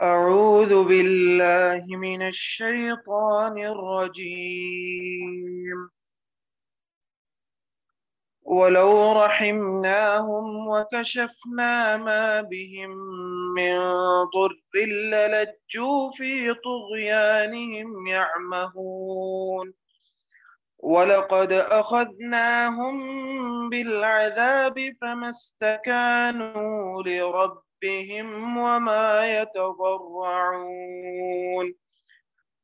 أعوذ بالله من الشيطان الرجيم. ولو رحمناهم وكشفنا ما بهم من ضر للجوا في طغيانهم يعمهون. ولقد أخذناهم بالعذاب فما استكانوا لربهم وما يتضرعون،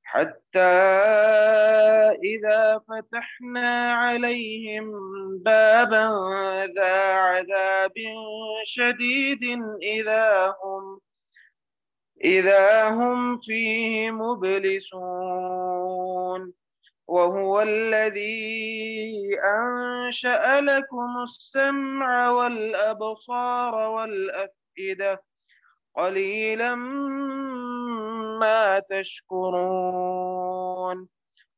حتى إذا فتحنا عليهم بابا ذا عذاب شديد إذا هم فيه مبلسون. وهو الذي أنشأ لكم السمع والأبصار والأفئدة، قليلا ما تشكرون.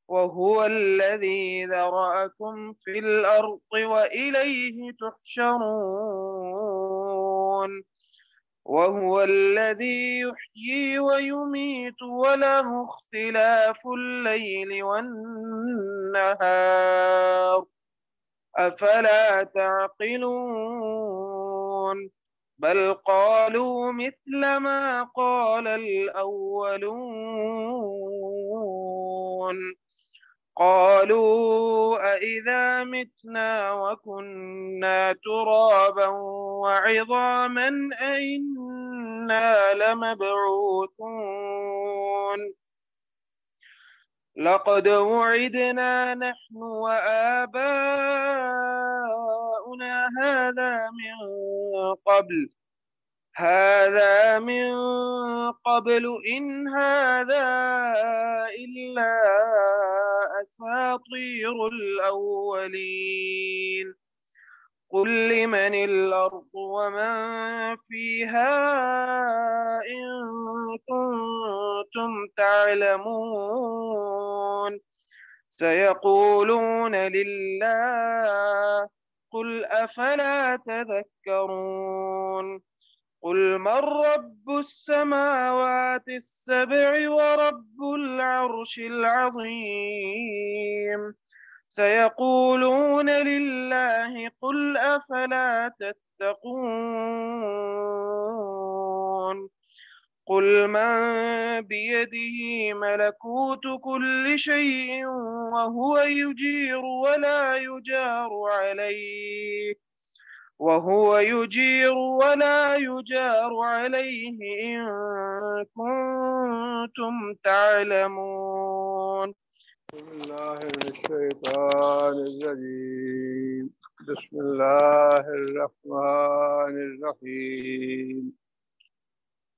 وهو الذي ذرأكم في الأرض وإليه تحشرون. وهو الذي يحيي ويميت وله اختلاف الليل والنهار، أفلا تعقلون؟ بل قالوا مثل ما قال الأولون. قالوا أإذا متنا وكنا ترابا وعظاما أإنا لمبعوثون؟ لقد وعدنا نحن وآباؤنا هذا من قبل إن هذا إلا أساطير الأولين. قل لمن الأرض ومن فيها إن كنتم تعلمون. سيقولون لله، قل أفلا تذكرون. قل من رب السماوات السبع ورب العرش العظيم. سيقولون لله، قل أفلا تتقون. قل من بيده ملكوت كل شيء وهو يجير ولا يجار عليه إن كنتم تعلمون. بسم الله من الشيطان الرجيم. بسم الله الرحمن الرحیم.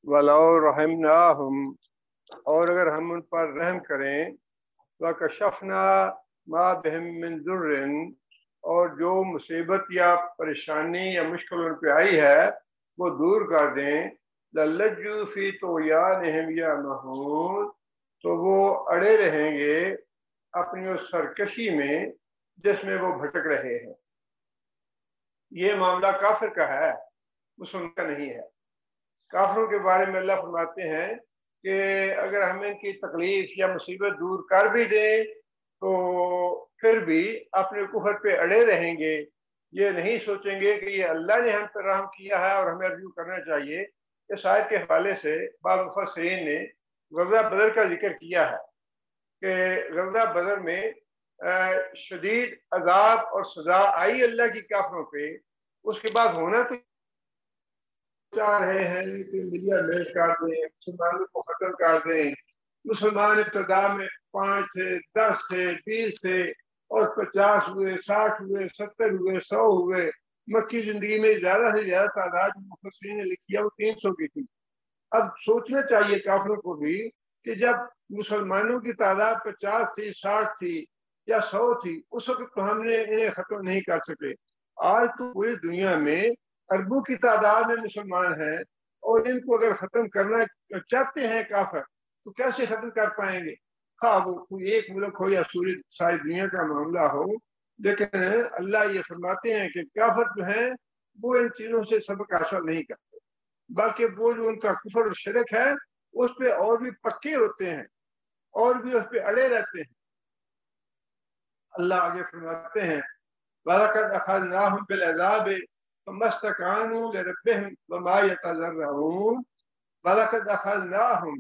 ولو رحمناہم، اور اگر ہم ان پر رحم کریں، وکشفنا ما بہم من ضر، اور جو مصیبت یا پریشانی یا مشکل ان پہ آئی ہے وہ دور کر دیں، للجوا فی طغیانہم یعمہون، تو وہ اڑے رہیں گے اپنی اس سرکشی میں جس میں وہ بھٹک رہے ہیں۔ یہ معاملہ کافر کا ہے، مسلمان کا نہیں ہے۔ کافروں کے بارے میں اللہ فرماتے ہیں کہ اگر ہم ان کی تکلیف یا مصیبت دور کر بھی دیں تو پھر بھی اپنے کفر پہ اڑے رہیں گے، یہ نہیں سوچیں گے کہ یہ اللہ نے ہم پر رحم کیا ہے اور ہمیں رجوع کرنا چاہیے۔ اس آیت کے حوالے سے بعض مفسرین نے غزوہ بدر کا ذکر کیا ہے کہ غزوہ بدر میں شدید عذاب اور سزا آئی اللہ کی کافروں پہ، اس کے بعد ہونا تو چاہ رہے ہیں کہ ملیاں میل کر دیں، مسلمانوں کو ختم کر دیں۔ مسلمان ابتدا میں 5 تھے، 10 تھے، 20 تھے، اور 50 ہوئے، 60 ہوئے، 70 ہوئے، 100 ہوئے۔ مکی زندگی میں زیادہ سے زیادہ تعداد مفسرین نے لکھی ہے وہ 300 کی تھی۔ اب سوچنا چاہیے کافروں کو بھی کہ جب مسلمانوں کی تعداد 50 تھی، 60 تھی یا 100 تھی، اس وقت تو ہم نے انہیں ختم نہیں کر سکے۔ آج تو پوری دنیا میں اربوں کی تعداد میں مسلمان ہیں، اور ان کو اگر ختم کرنا چاہتے ہیں کافر تو کیسے ختم کر پائیں گے؟ ہاں وہ کوئی ایک ملک ہو یا ساری دنیا کا معاملہ ہو، لیکن اللہ یہ فرماتے ہیں کہ کافر جو ہیں وہ ان چیزوں سے سبق حاصل نہیں کرتے، بلکہ وہ جو ان کا کفر اور شرک ہے اس پہ اور بھی پکے ہوتے ہیں اور بھی اس پہ اڑے رہتے ہیں۔ اللہ آگے فرماتے ہیں وَلَقَدْ أَخَذْنَاهُمْ بِالْعَذَابِ فَمَا اسْتَكَانُوا لِرَبِّهِمْ وَمَا يَتَضَرَّعُونَ وَلَقَدْ أَخَذْنَاهُمْ،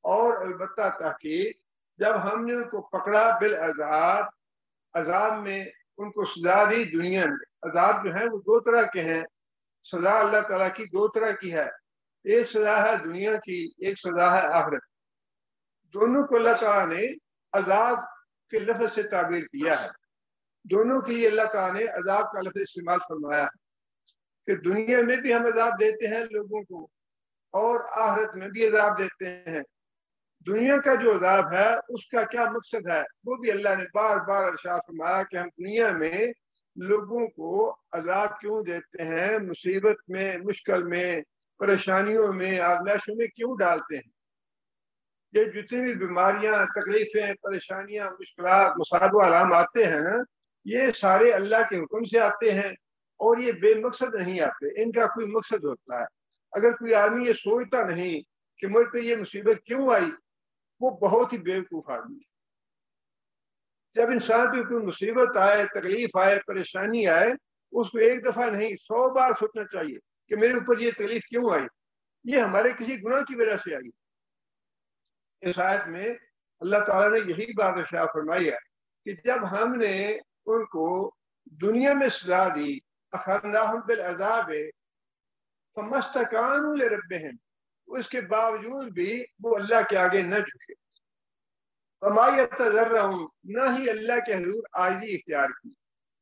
اور البتہ تحقیق جب ہم نے ان کو پکڑا بالعذاب، عذاب میں ان کو سزا دی دنیا میں۔ عذاب جو ہیں وہ دو طرح کے ہیں، سزا اللہ تعالیٰ کی دو طرح کی ہے، ایک سزا ہے دنیا کی، ایک سزا ہے آخرت۔ دونوں کو اللہ تعالیٰ نے عذاب کے لفظ سے تعبیر کیا ہے، دونوں کے لیے اللہ تعالیٰ نے عذاب کا لفظ استعمال فرمایا ہے کہ دنیا میں بھی ہم عذاب دیتے ہیں لوگوں کو اور آخرت میں بھی عذاب دیتے ہیں۔ دنیا کا جو عذاب ہے اس کا کیا مقصد ہے وہ بھی اللہ نے بار بار ارشاد فرمایا کہ ہم دنیا میں لوگوں کو عذاب کیوں دیتے ہیں، مصیبت میں، مشکل میں، پریشانیوں میں، آزمائشوں میں کیوں ڈالتے ہیں۔ یہ جتنی بھی بیماریاں، تکلیفیں، پریشانیاں، مشکلات، مصائب و آلام آتے ہیں نا، یہ سارے اللہ کے حکم سے آتے ہیں اور یہ بے مقصد نہیں آتے، ان کا کوئی مقصد ہوتا ہے۔ اگر کوئی آدمی یہ سوچتا نہیں کہ مجھ پہ یہ مصیبت کیوں آئی، وہ بہت ہی بیوقوف آدمی ہے۔ جب انسان پہ کوئی مصیبت آئے، تکلیف آئے، پریشانی آئے، اس کو ایک دفعہ نہیں 100 بار سوچنا چاہیے کہ میرے اوپر یہ تکلیف کیوں آئی، یہ ہمارے کسی گناہ کی وجہ سے آئی۔ اس آیت میں اللہ تعالیٰ نے یہی بات ارشاد فرمائی ہے کہ جب ہم نے ان کو دنیا میں سزا دی، اخذناہم بالعذاب فما استکانوا لربہم، اس کے باوجود بھی وہ اللہ کے آگے نہ جھکے، وما یتضرعون، نہ ہی اللہ کے حضور عاجزی اختیار کی،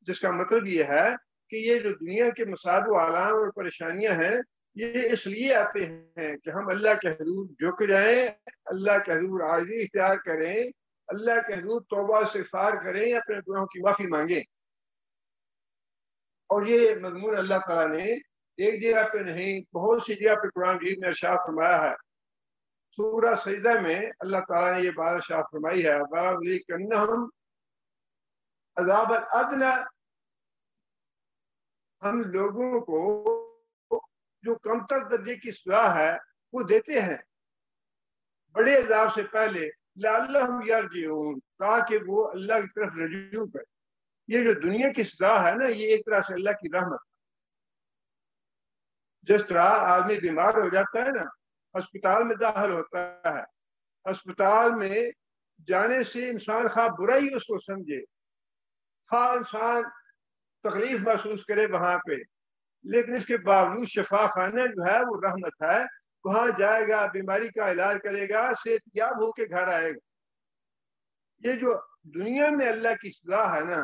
جس کا مطلب یہ ہے کہ یہ جو دنیا کے مصائب و آلام اور پریشانیاں ہیں یہ اس لیے آتے ہیں کہ ہم اللہ کے حضور جھک جائیں، اللہ کے حضور عاجزی اختیار کریں، اللہ کے حضور توبہ استغفار کریں، اپنے گناہوں کی معافی مانگیں۔ اور یہ مضمون اللہ تعالیٰ نے ایک جگہ پہ نہیں بہت سی جگہ پہ قرآن مجید میں ارشاد فرمایا ہے۔ سورہ سجدہ میں اللہ تعالیٰ نے یہ بات ارشاد فرمائی ہے وَلَنُذِيقَنَّهُمْ عَذَابَ الْأَدْنَىٰ، ہم لوگوں کو جو کم تر درجے کی سزا ہے وہ دیتے ہیں بڑے عذاب سے پہلے، لعلہم یرجعون، تاکہ وہ اللہ کی طرف رجوع کریں۔ یہ جو دنیا کی سزا ہے نا، یہ ایک طرح سے اللہ کی رحمت۔ جس طرح آدمی بیمار ہو جاتا ہے نا، ہسپتال میں داخل ہوتا ہے، ہسپتال میں جانے سے انسان خواہ برا ہی اس کو سمجھے، خواہ انسان تکلیف محسوس کرے وہاں پہ، لیکن اس کے باوجود شفا خانہ جو ہے وہ رحمت ہے، وہاں جائے گا، بیماری کا علاج کرے گا، صحت یاب ہو کے گھر آئے گا۔ یہ جو دنیا میں اللہ کی سزا ہے نا،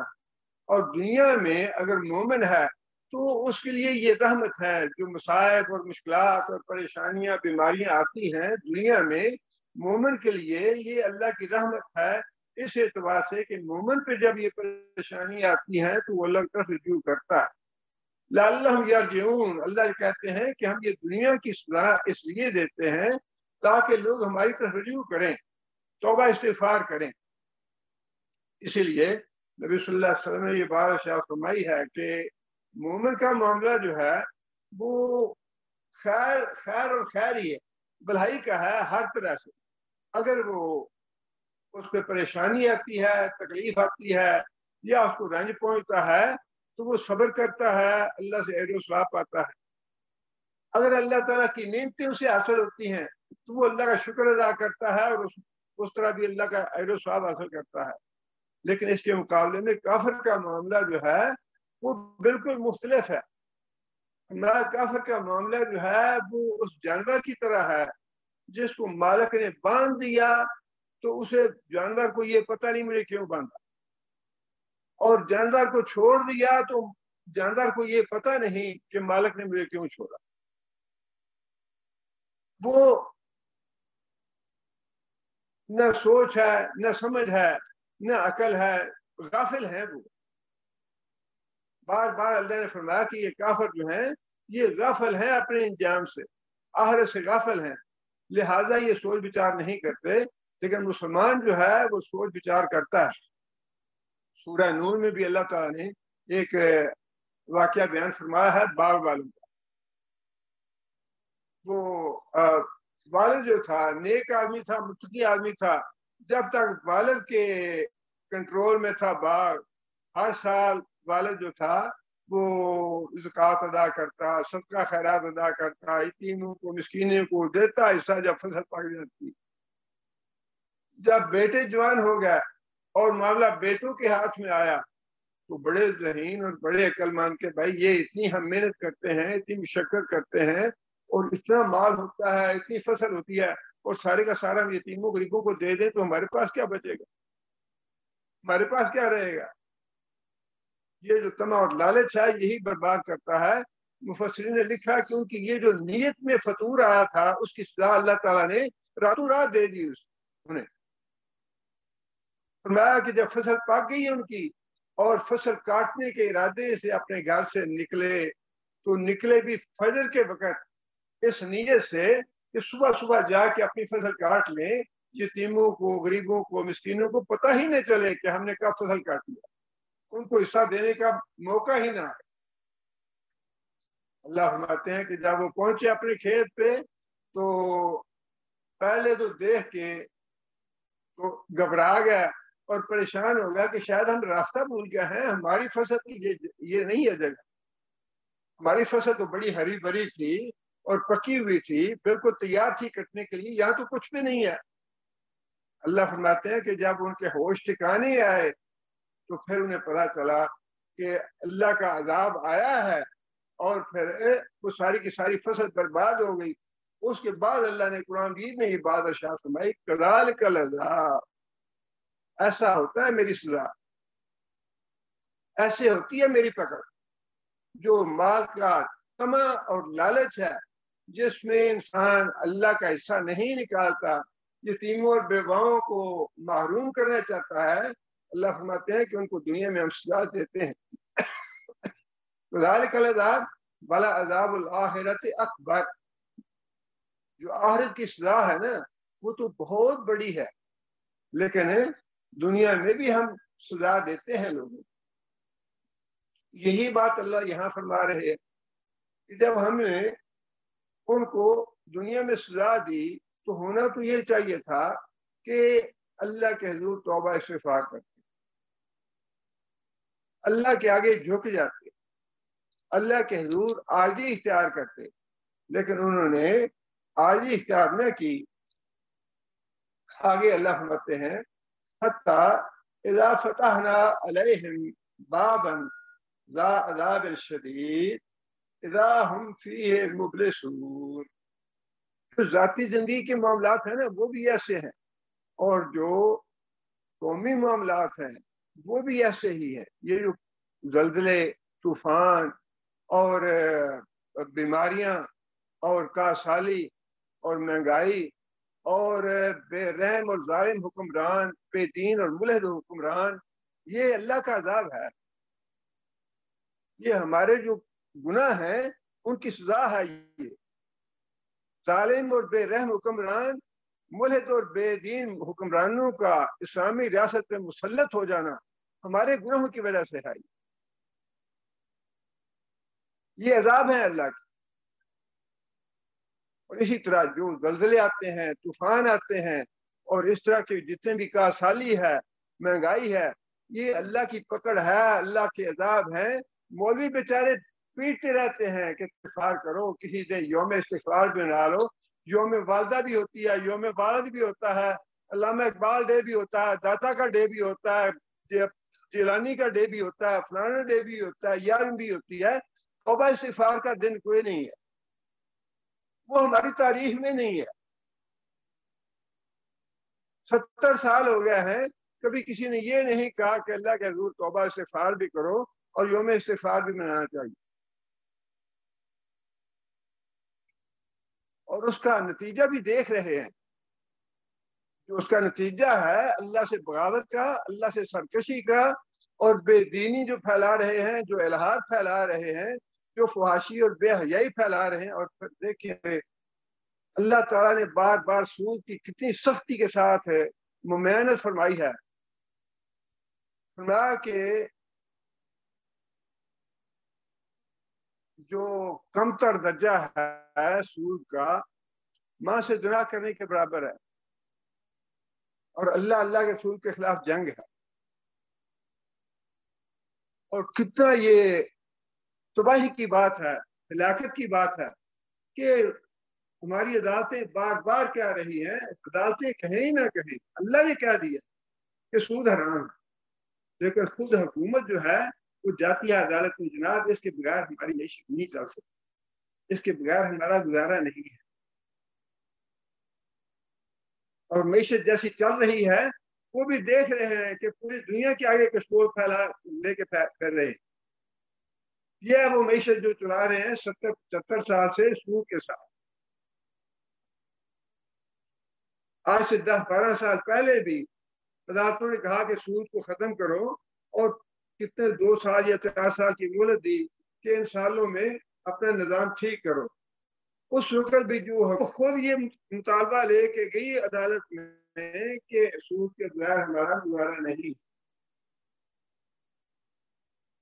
اور دنیا میں اگر مومن ہے تو اس کے لیے یہ رحمت ہے۔ جو مصائب اور مشکلات اور پریشانیاں، بیماریاں آتی ہیں دنیا میں، مومن کے لیے یہ اللہ کی رحمت ہے، اس اعتبار سے کہ مومن پہ جب یہ پریشانی آتی ہے تو وہ اللہ کی طرف رجوع کرتا ہے۔ لعلہم یرجعون، اللہ کہتے ہیں کہ ہم یہ دنیا کی سزا اس لیے دیتے ہیں تاکہ لوگ ہماری طرف رجوع کریں، توبہ استغفار کریں۔ اسی لیے نبی صلی اللہ علیہ وسلم نے یہ بات ارشاد فرمائی ہے کہ مومن کا معاملہ جو ہے وہ خیر اور خیر ہی ہے، بھلائی کا ہے ہر طرح سے۔ اگر وہ اس پہ پریشانی آتی ہے، تکلیف آتی ہے یا اس کو رنج پہنچتا ہے تو وہ صبر کرتا ہے، اللہ سے اجر و ثواب پاتا ہے۔ اگر اللہ تعالیٰ کی نعمتیں اسے حاصل ہوتی ہیں تو وہ اللہ کا شکر ادا کرتا ہے اور اس طرح بھی اللہ کا اجر و ثواب حاصل کرتا ہے۔ لیکن اس کے مقابلے میں کافر کا معاملہ جو ہے وہ بالکل مختلف ہے۔ کافر کا معاملہ جو ہے وہ اس جانور کی طرح ہے جس کو مالک نے باندھ دیا تو اسے جانور کو یہ پتہ نہیں مجھے کیوں باندھا، اور جانور کو چھوڑ دیا تو جانور کو یہ پتہ نہیں کہ مالک نے مجھے کیوں چھوڑا۔ وہ نہ سوچ ہے، نہ سمجھ ہے، نہ عقل ہے، غافل ہیں وہ۔ بار بار اللہ نے فرمایا کہ یہ کافر جو ہیں یہ غافل ہیں اپنے انجام سے، آخرت سے غافل ہیں، لہٰذا یہ سوچ بچار نہیں کرتے۔ لیکن مسلمان جو ہے وہ سوچ بچار کرتا ہے۔ سورہ نور میں بھی اللہ تعالیٰ نے ایک واقعہ بیان فرمایا ہے باغ والوں کا۔ وہ والد جو تھا نیک آدمی تھا، متقی آدمی تھا، جب تک والد کے کنٹرول میں تھا باغ، ہر سال والد جو تھا وہ زکوٰۃ ادا کرتا، صدقہ خیرات ادا کرتا، یتیموں کو مسکینوں کو دیتا حصہ جب فصل پک جاتی۔ جب بیٹے جوان ہو گئے اور معاملہ بیٹوں کے ہاتھ میں آیا تو بڑے ذہین اور بڑے عقل مند کے بھائی یہ اتنی ہم محنت کرتے ہیں، اتنی مشقت کرتے ہیں اور اتنا مال ہوتا ہے، اتنی فصل ہوتی ہے، اور سارے کا سارا ہم یتیموں غریبوں کو دے دیں تو ہمارے پاس کیا بچے گا، ہمارے پاس کیا رہے گا؟ یہ جو طمع اور لالچ ہے یہی برباد کرتا ہے۔ مفسرین نے لکھا کیونکہ یہ جو نیت میں فطور آیا تھا اس کی سزا اللہ تعالیٰ نے راتوں رات دے دی انہیں۔ فرمایا کہ جب فصل پک گئی ان کی اور فصل کاٹنے کے ارادے سے اپنے گھر سے نکلے تو نکلے بھی فجر کے وقت اس نیت سے کہ صبح صبح جا کے اپنی فصل کاٹ لیں، یتیموں کو غریبوں کو مسکینوں کو پتہ ہی نہ چلے کہ ہم نے کب فصل کاٹ لیا، ان کو حصہ دینے کا موقع ہی نہ آئے۔ اللہ فرماتے ہیں کہ جب وہ پہنچے اپنے کھیت پہ تو پہلے تو دیکھ کے تو گھبرا گیا اور پریشان ہو گیا کہ شاید ہم راستہ بھول گئے ہیں، ہماری فصل کی یہ نہیں ہے جگہ، ہماری فصل تو بڑی ہری بھری تھی اور پکی ہوئی تھی، بالکل تیار تھی کٹنے کے لیے، یہاں تو کچھ بھی نہیں ہے۔ اللہ فرماتے ہیں کہ جب ان کے ہوش ٹھکانے آئے تو پھر انہیں پتا چلا کہ اللہ کا عذاب آیا ہے اور پھر وہ ساری کی ساری فصل برباد ہو گئی۔ اس کے بعد اللہ نے قرآن مجید میں یہ بات ارشاد فرمائی، کذالک العذاب، ایسا ہوتا ہے میری سزا، ایسے ہوتی ہے میری پکڑ۔ جو مال کا طمع اور لالچ ہے، جس میں انسان اللہ کا حصہ نہیں نکالتا، یتیموں اور بیواؤں کو محروم کرنا چاہتا ہے، اللہ فرماتے ہیں کہ ان کو دنیا میں ہم سزا دیتے ہیں۔ ذالک العذاب بلا عذاب الآخرت اکبر، جو آخرت کی سزا ہے نا وہ تو بہت بڑی ہے، لیکن دنیا میں بھی ہم سزا دیتے ہیں لوگوں۔ یہی بات اللہ یہاں فرما رہے ہیں کہ جب ہم نے ان کو دنیا میں سزا دی تو ہونا تو یہ چاہیے تھا کہ اللہ کے حضور توبہ استغفار کرتے، اللہ کے آگے جھک جاتے، اللہ کے حضور عاجزی اختیار کرتے، لیکن انہوں نے عاجزی اختیار نہ کی۔ آگے اللہ فرماتے ہیں حتیٰ اذا فتحنا علیہم بابا ذا عذاب شدید اذا ہم فیہ مبلسون۔ جو ذاتی زندگی کے معاملات ہیں نا وہ بھی ایسے ہیں، اور جو قومی معاملات ہیں وہ بھی ایسے ہی ہیں۔ یہ جو زلزلے، طوفان اور بیماریاں اور کاسالی اور مہنگائی اور بے رحم اور ظالم حکمران، بے دین اور ملحد حکمران، یہ اللہ کا عذاب ہے، یہ ہمارے جو گناہ ہیں ان کی سزا ہے۔ یہ ظالم اور بے رحم حکمران، ملحد اور بے دین حکمرانوں کا اسلامی ریاست پہ مسلط ہو جانا ہمارے گناہوں کی وجہ سے ہے، یہ عذاب ہے اللہ کی۔ اور اسی طرح جو زلزلے آتے ہیں، طوفان آتے ہیں اور اس طرح کے جتنے بھی کاسالی ہے، مہنگائی ہے، یہ اللہ کی پکڑ ہے، اللہ کے عذاب ہیں۔ مولوی بیچارے پیٹتے رہتے ہیں کہ استغفار کرو، کسی دن یوم استغفار بھی بنا لو، یوم والدہ بھی ہوتی ہے، یوم والد بھی ہوتا ہے، علامہ اقبال ڈے بھی ہوتا ہے، داتا کا ڈے بھی ہوتا ہے، جیلانی کا ڈے بھی ہوتا ہے، فلانا ڈے بھی ہوتا ہے، یارم بھی ہوتی ہے۔ توبہ استغفار کا دن کوئی نہیں ہے، وہ ہماری تاریخ میں نہیں ہے۔ 70 سال ہو گئے ہیں، کبھی کسی نے یہ نہیں کہا کہ اللہ کے حضور توبہ استغفار بھی کرو اور یوم استغفار بھی منانا چاہیے۔ اور اس کا نتیجہ بھی دیکھ رہے ہیں، جو اس کا نتیجہ ہے اللہ سے بغاوت کا، اللہ سے سرکشی کا، اور بے دینی جو پھیلا رہے ہیں، جو الحاد پھیلا رہے ہیں، جو فحاشی اور بے حیائی پھیلا رہے ہیں۔ اور پھر دیکھیں اللہ تعالیٰ نے بار بار سود کی کتنی سختی کے ساتھ ممانعت فرمائی ہے۔ فرمایا کہ جو کمتر درجہ ہے سود کا ماں سے زنا کرنے کے برابر ہے، اور اللہ کے رسول کے خلاف جنگ ہے۔ اور کتنا یہ تباہی کی بات ہے، ہلاکت کی بات ہے کہ ہماری عدالتیں بار بار کہہ رہی ہیں، عدالتیں کہیں ہی نہ کہیں، اللہ نے کہہ دیا کہ سود حرام ہے، لیکن خود حکومت جو ہے وہ جاتی ہے عدالت میں، جناب اس کے بغیر ہماری معیشت نہیں چل سکتی، اس کے بغیر ہمارا گزارا نہیں ہے۔ اور معیشت جیسی چل رہی ہے وہ بھی دیکھ رہے ہیں کہ پوری دنیا کے آگے کشکول پھیلا لے کے پھر رہے ہیں۔ یہ ہے وہ معیشت جو چلا رہے ہیں 70-75 سال سے سود کے ساتھ۔ آج سے 10-12 سال پہلے بھی عدالتوں نے کہا کہ سود کو ختم کرو، اور کتنے 2 سال یا 4 سال کی مہلت دی کہ ان سالوں میں اپنا نظام ٹھیک کرو۔ اس وقت بھی جو خود یہ مطالبہ لے کے گئی عدالت میں کہ سود کے بغیر ہمارا گزارا نہیں۔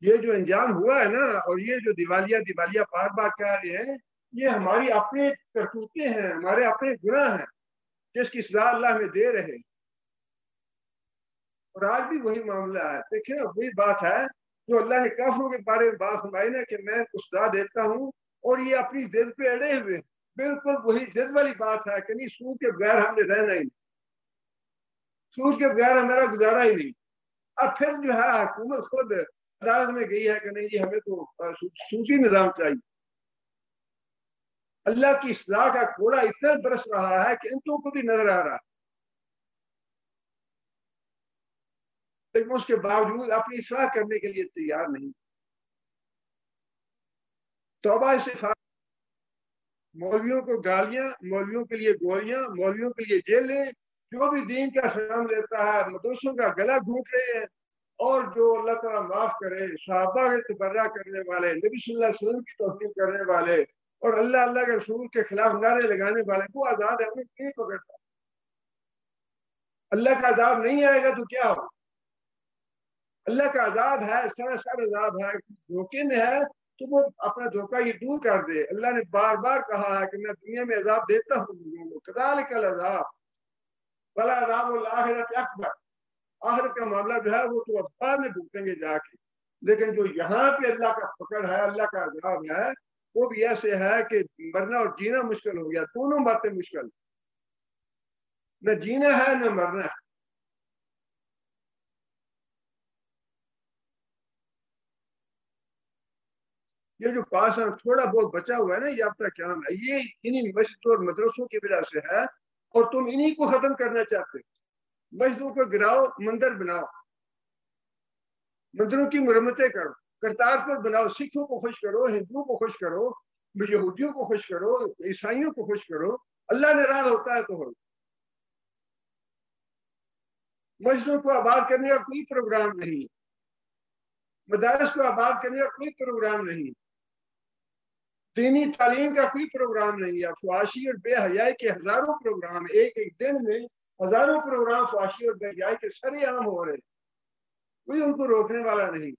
یہ جو انجام ہوا ہے نا، اور یہ جو دیوالیہ بار بار کہہ رہے ہیں، یہ ہماری اپنی کرتوتیں ہیں، ہمارے اپنے گناہ ہیں جس کی سزا اللہ میں دے رہے۔ اور آج بھی وہی معاملہ ہے۔ دیکھیں نا، وہی بات ہے جو اللہ نے کافروں کے بارے میں بات سنائی نا کہ میں کو سزا دیتا ہوں، اور یہ اپنی ضد پہ اڑے ہوئے ہیں۔ بالکل وہی ضد والی بات ہے کہ نہیں، سود کے بغیر ہم نے رہنا ہی نہیں، سود کے بغیر ہمارا گزارا ہی نہیں۔ اب پھر جو ہے حکومت خود عدالت میں گئی ہے کہ نہیں جی ہمیں تو سودی نظام چاہیے۔ اللہ کی سزا کا کوڑا اتنا برس رہا ہے کہ انتوں کو بھی نظر آ رہا ہے، لیکن اس کے باوجود اپنی اصلاح کرنے کے لیے تیار نہیں۔ توبہ استغفار، مولویوں کو گالیاں، مولویوں کے لیے گولیاں، مولویوں کے لیے جیلیں، جو بھی دین کا شرم لیتا ہے مدرسوں کا گلا گھونٹ رہے ہیں، اور جو اللہ تعالیٰ معاف کرے صحابہ کے تبرہ کرنے والے، نبی صلی اللہ علیہ وسلم کی توہین کرنے والے، اور اللہ کے رسول کے خلاف نعرے لگانے والے، وہ آزاد ہے، انہیں نہیں پکڑتا۔ اللہ کا عذاب نہیں آئے گا تو کیا ہو؟ اللہ کا عذاب ہے، سراسر عذاب ہے، دھوکے میں ہے تو وہ اپنا دھوکہ یہ دور کر دے۔ اللہ نے بار بار کہا ہے کہ میں دنیا میں عذاب دیتا ہوں لوگوں کو، کذالک العذاب ولعذاب الآخرۃ اکبر۔ آخرت کا معاملہ جو ہے وہ تو اب بعد میں بھگتیں گے جا کے، لیکن جو یہاں پہ اللہ کا پکڑ ہے، اللہ کا عذاب ہے، وہ بھی ایسے ہے کہ مرنا اور جینا مشکل ہو گیا، دونوں باتیں مشکل، نہ جینا ہے نہ مرنا ہے۔ یہ جو پاس تھوڑا بہت بچا ہوا ہے نا یافتہ قیام ہے، یہ انہی مسجدوں اور مدرسوں کی وجہ سے ہے، اور تم انہی کو ختم کرنا چاہتے ہو۔ مسجدوں کو گراؤ، مندر بناؤ، مندروں کی مرمتیں کرو، کرتارپور بناؤ، سکھوں کو خوش کرو، ہندوؤں کو خوش کرو، یہودیوں کو خوش کرو، عیسائیوں کو خوش کرو، اللہ ناراض ہوتا ہے تو ہو۔ مسجدوں کو آباد کرنے کا کوئی پروگرام نہیں، مدارس کو آباد کرنے کا کوئی پروگرام نہیں، دینی تعلیم کا کوئی پروگرام نہیں ہے۔ فحاشی اور بے حیائی کے ہزاروں پروگرام، ایک دن میں ہزاروں پروگرام فحاشی اور بے حیائی کے سرے عام ہو رہے، کوئی ان کو روکنے والا نہیں۔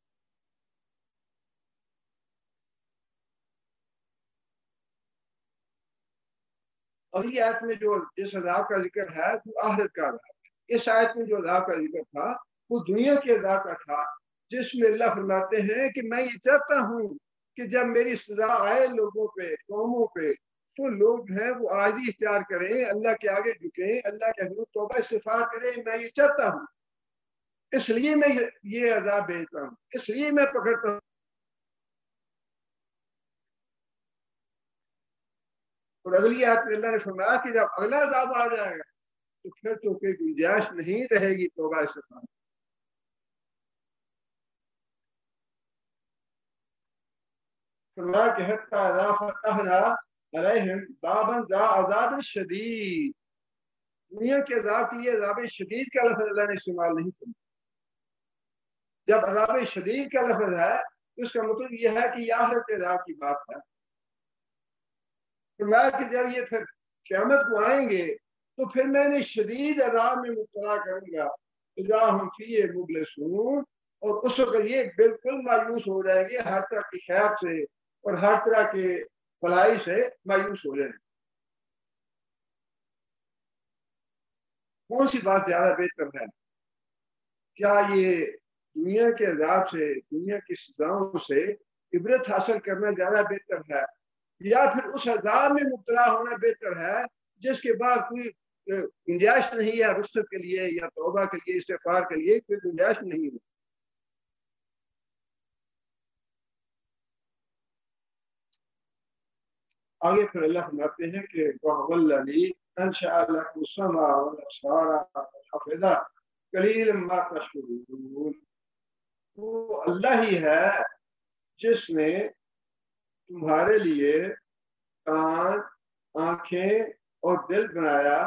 اور یہ آیت میں جو جس عذاب کا ذکر ہے وہ آخرت کا عذاب ہے۔ اس آیت میں جو عذاب کا ذکر تھا وہ دنیا کے عذاب کا تھا، جس میں اللہ فرماتے ہیں کہ میں یہ چاہتا ہوں کہ جب میری سزا آئے لوگوں پہ، قوموں پہ، تو لوگ جو ہیں وہ عاجزی اختیار کریں، اللہ کے آگے جھکیں، اللہ کے حضور توبہ استغفار کریں۔ میں یہ چاہتا ہوں، اس لیے میں یہ عذاب بھیجتا ہوں، اس لیے میں پکڑتا ہوں۔ اور اگلی آیت میں اللہ نے فرمایا کہ جب اگلا عذاب آ جائے گا تو پھر تو کوئی گنجائش نہیں رہے گی توبہ استغفار۔ فرمایا کہ حتی اذا فتحنا علیہم بابا ذا عذاب شدید، دنیا کے عذاب کے لیے عذاب شدید کا لفظ اللہ نے استعمال نہیں کیا۔ جب عذاب شدید کا لفظ ہے تو اس کا مطلب یہ ہے کہ یہ آخرت کے عذاب کی بات ہے۔ فرمایا کہ جب یہ پھر قیامت کو آئیں گے تو پھر میں نے شدید عذاب میں مبتلا کروں گا، اذا ہم فیہ مبلسون، اور اس وقت یہ بالکل مایوس ہو جائیں گے، ہر طرح کی خیر سے اور ہر طرح کے بھلائی سے مایوس ہو جائیں گے۔ کون سی بات زیادہ بہتر ہے؟ کیا یہ دنیا کے عذاب سے، دنیا کی سزاؤں سے عبرت حاصل کرنا زیادہ بہتر ہے، یا پھر اس عذاب میں مبتلا ہونا بہتر ہے جس کے بعد کوئی گنجائش نہیں ہے رخصت کے لیے یا توبہ کے لیے، استغفار کے لیے کوئی گنجائش نہیں ہے؟ آگے پھر اللہ فرماتے ہیں کہ وَهُوَ الَّذِي أَنشَأَ لَكُمُ السَّمْعَ وَالْأَبْصَارَ وَالْأَفْئِدَةَ قَلِيلًا مَا تَشْكُرُونَ۔ وہ اللہ ہی ہے جس نے تمہارے لیے کان، آنکھیں اور دل بنایا،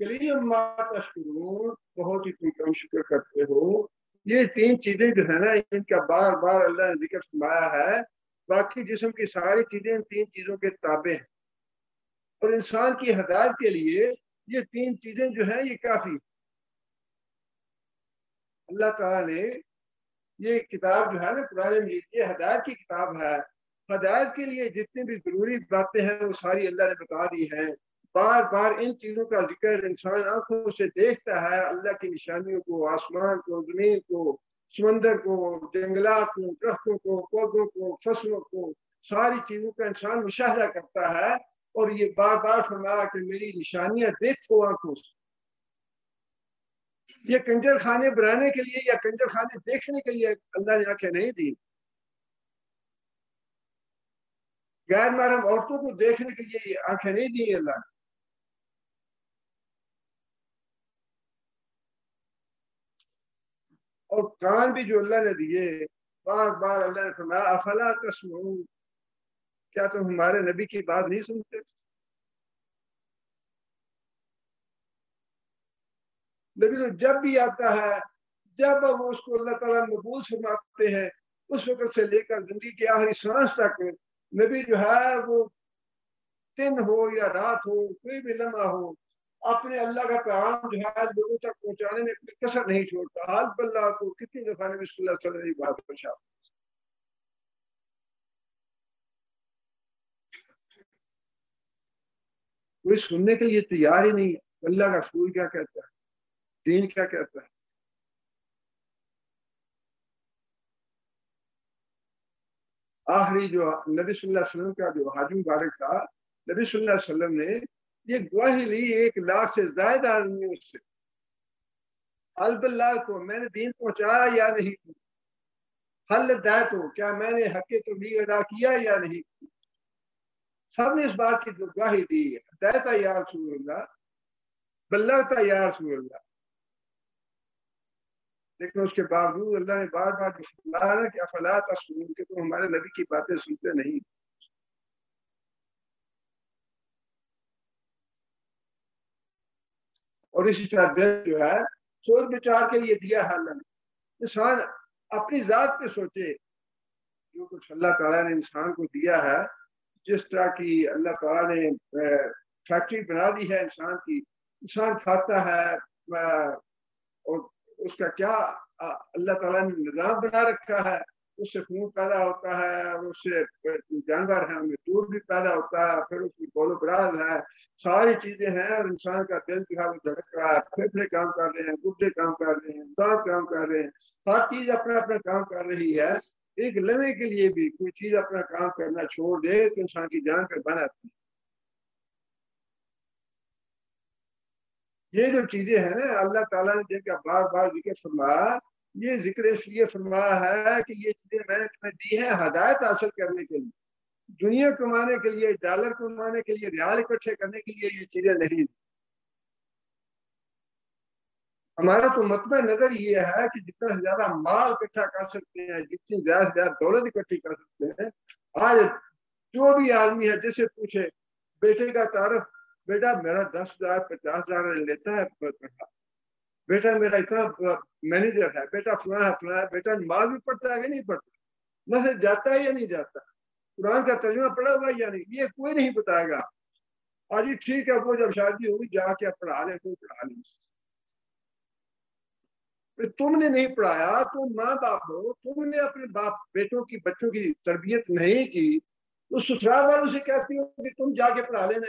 قَلِيلًا مَا تَشْكُرُونَ، بہت ہی تم کم شکر کرتے ہو۔ یہ تین چیزیں جو ہے نا، ان کا بار بار اللہ نے ذکر فرمایا ہے۔ باقی جسم کی ساری چیزیں ان تین چیزوں کے تابع ہیں، اور انسان کی ہدایت کے لیے یہ تین چیزیں جو ہیں یہ کافی۔ اللہ تعالیٰ نے یہ کتاب جو ہے نا قرآن مجید، یہ ہدایت کی کتاب ہے۔ ہدایت کے لیے جتنی بھی ضروری باتیں ہیں وہ ساری اللہ نے بتا دی ہیں۔ بار بار ان چیزوں کا ذکر انسان آنکھوں سے دیکھتا ہے، اللہ کی نشانیوں کو، آسمان کو، زمین کو، سمندر کو، جنگلات کو، درختوں کو، پودوں کو، فصلوں کو، ساری چیزوں کا انسان مشاہدہ کرتا ہے، اور یہ بار بار فرمایا کہ میری نشانیاں دیکھو آنکھوں سے۔ یہ کنجر خانے بنانے کے لیے یا کنجر خانے دیکھنے کے لیے اللہ نے آنکھیں نہیں دی، غیر محرم عورتوں کو دیکھنے کے لیے یہ آنکھیں نہیں دی اللہ نے۔ اور کان بھی جو اللہ نے دیے، بار بار اللہ نے فرمایا افلا تسمعون، کیا تم ہمارے نبی کی بات نہیں سنتے؟ نبی تو جب بھی آتا ہے، جب وہ اس کو اللہ تعالیٰ مقبول فرماتے ہیں، اس وقت سے لے کر زندگی کے آخری سانس تک نبی جو ہے وہ دن ہو یا رات ہو، کوئی بھی لمحہ ہو، اپنے اللہ کا پیغام جو ہے لوگوں تک پہنچانے میں کوئی کسر نہیں چھوڑتا۔ حال باللہ کو کتنی دفعہ نبی صلی اللہ علیہ وسلم نے بات پوچھا، کوئی سننے کے لیے تیار ہی نہیں ہے۔ اللہ کا رسول کیا کہتا ہے، دین کیا کہتا ہے۔ آخری جو نبی صلی اللہ علیہ وسلم کا جو حاجی مبارک تھا، نبی صلی اللہ علیہ وسلم نے یہ گواہی لی 1,00,000 سے زائد آدمیوں سے، حلب اللہ کو میں نے دین پہنچایا یا نہیں، حل دایت ہو، کیا میں نے حق تبلیغ ادا کیا یا نہیں۔ سب نے اس بات کی گواہی دی، ہدایتا یا رسول اللہ، بلغتا یا رسول اللہ۔ لیکن اس کے باوجود اللہ نے بار بار فرمایا نا کہ افلا تسمعون، کہ تم ہمارے نبی کی باتیں سنتے نہیں۔ اور اسی طرح دل جو ہے سوچ بچار کے لیے دیا ہے اللہ نے۔ انسان اپنی ذات پہ سوچے، جو کچھ اللہ تعالیٰ نے انسان کو دیا ہے، جس طرح کی اللہ تعالیٰ نے فیکٹری بنا دی ہے انسان کی، انسان کھاتا ہے، اور اس کا کیا اللہ تعالیٰ نے نظام بنا رکھا ہے، اس سے خون پیدا ہوتا ہے، اور اس سے جانور ہیں ان میں دودھ بھی پیدا ہوتا ہے، پھر اس کی گول و براز ہے، ساری چیزیں ہیں، اور انسان کا دل جو ہے وہ دھڑک رہا ہے، پھیپھڑے کام کر رہے ہیں، گردے کام کر رہے ہیں، دانت کام کر رہے ہیں، ہر چیز اپنا اپنا کام کر رہی ہے۔ ایک لمحے کے لیے بھی کوئی چیز اپنا کام کرنا چھوڑ دے تو انسان کی جان پہ بن آتی ہے۔ یہ جو چیزیں ہیں نا اللہ تعالیٰ نے جن کا بار بار ذکر فرمایا، یہ ذکر اس لیے فرمایا ہے کہ یہ چیزیں میں نے تمہیں دی ہیں ہدایت حاصل کرنے کے لیے، دنیا کمانے کے لیے، ڈالر کمانے کے لیے، ریال اکٹھے کرنے کے لیے یہ چیزیں نہیں۔ ہمارا تو مطمع نظر یہ ہے کہ جتنا زیادہ مال اکٹھا کر سکتے ہیں، جتنی زیادہ سے زیادہ دولت اکٹھی کر سکتے ہیں۔ آج جو بھی آدمی ہے جسے پوچھے بیٹے کا تعارف، بیٹا میرا 10,000 50,000 لیتا ہے، بیٹا میرا اتنا مینیجر ہے، بیٹا فلاں ہے فلاں ہے، بیٹا نماز بھی پڑھتا ہے کہ نہیں پڑھتا، مسجد جاتا ہے یا نہیں جاتا، قرآن کا ترجمہ پڑھا ہوا یا نہیں، یہ کوئی نہیں بتائے گا۔ اور جی ٹھیک ہے، وہ جب شادی ہوئی جا کے پڑھا لے تو پڑھا لیں، تم نے نہیں پڑھایا، تم ماں باپ ہو، تم نے اپنے باپ بیٹوں کی بچوں کی تربیت نہیں کی، تو سسرال والوں سے کہتی ہو کہ تم جا کے پڑھا لینا۔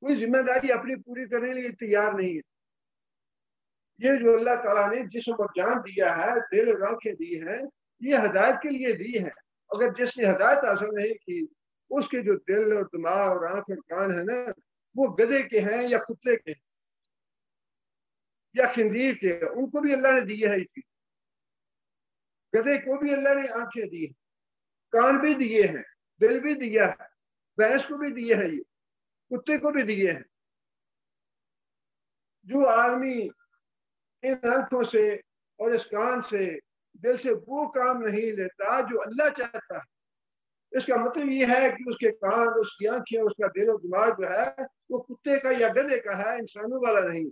کوئی ذمہ داری اپنی پوری کرنے کے لیے تیار نہیں ہے۔ یہ جو اللہ تعالیٰ نے جسم اور جان دیا ہے، دل اور آنکھیں دی ہیں، یہ ہدایت کے لیے دی ہے۔ اگر جس نے ہدایت حاصل نہیں کی، اس کے جو دل اور دماغ اور آنکھ اور کان ہیں نا، وہ گدھے کے ہیں یا کتے کے ہیں یا خنزیر کے ہیں، ان کو بھی اللہ نے دی ہے یہ چیز۔ گدھے کو بھی اللہ نے آنکھیں دی ہیں، کان بھی دیے ہیں، دل بھی دیا ہے، بھینس کو بھی دیے ہیں، یہ کتے کو بھی دیے ہیں۔ جو آدمی ان آنکھوں سے اور اس کان سے، دل سے وہ کام نہیں لیتا جو اللہ چاہتا ہے، اس کا مطلب یہ ہے کہ اس کے کان، اس کی آنکھیں، اس کا دل و دماغ جو ہے وہ کتے کا یا گدھے کا ہے، انسانوں والا نہیں۔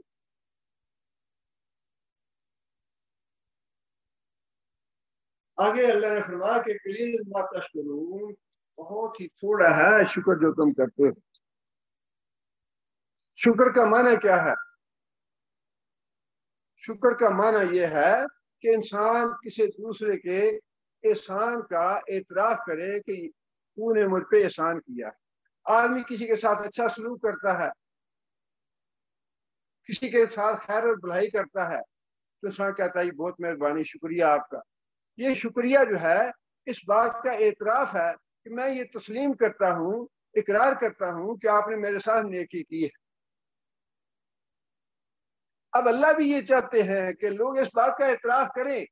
آگے اللہ نے فرمایا کہ قلیل ما تشکرون، بہت ہی تھوڑا ہے شکر جو تم کرتے ہو۔ شکر کا معنی کیا ہے؟ شکر کا معنی یہ ہے کہ انسان کسی دوسرے کے احسان کا اعتراف کرے کہ تو نے مجھ پہ احسان کیا۔ آدمی کسی کے ساتھ اچھا سلوک کرتا ہے، کسی کے ساتھ خیر اور بھلائی کرتا ہے، تو انسان کہتا ہے بہت مہربانی، شکریہ آپ کا۔ یہ شکریہ جو ہے اس بات کا اعتراف ہے کہ میں یہ تسلیم کرتا ہوں، اقرار کرتا ہوں کہ آپ نے میرے ساتھ نیکی کی ہے۔ اب اللہ بھی یہ چاہتے ہیں کہ لوگ اس بات کا اعتراف کریں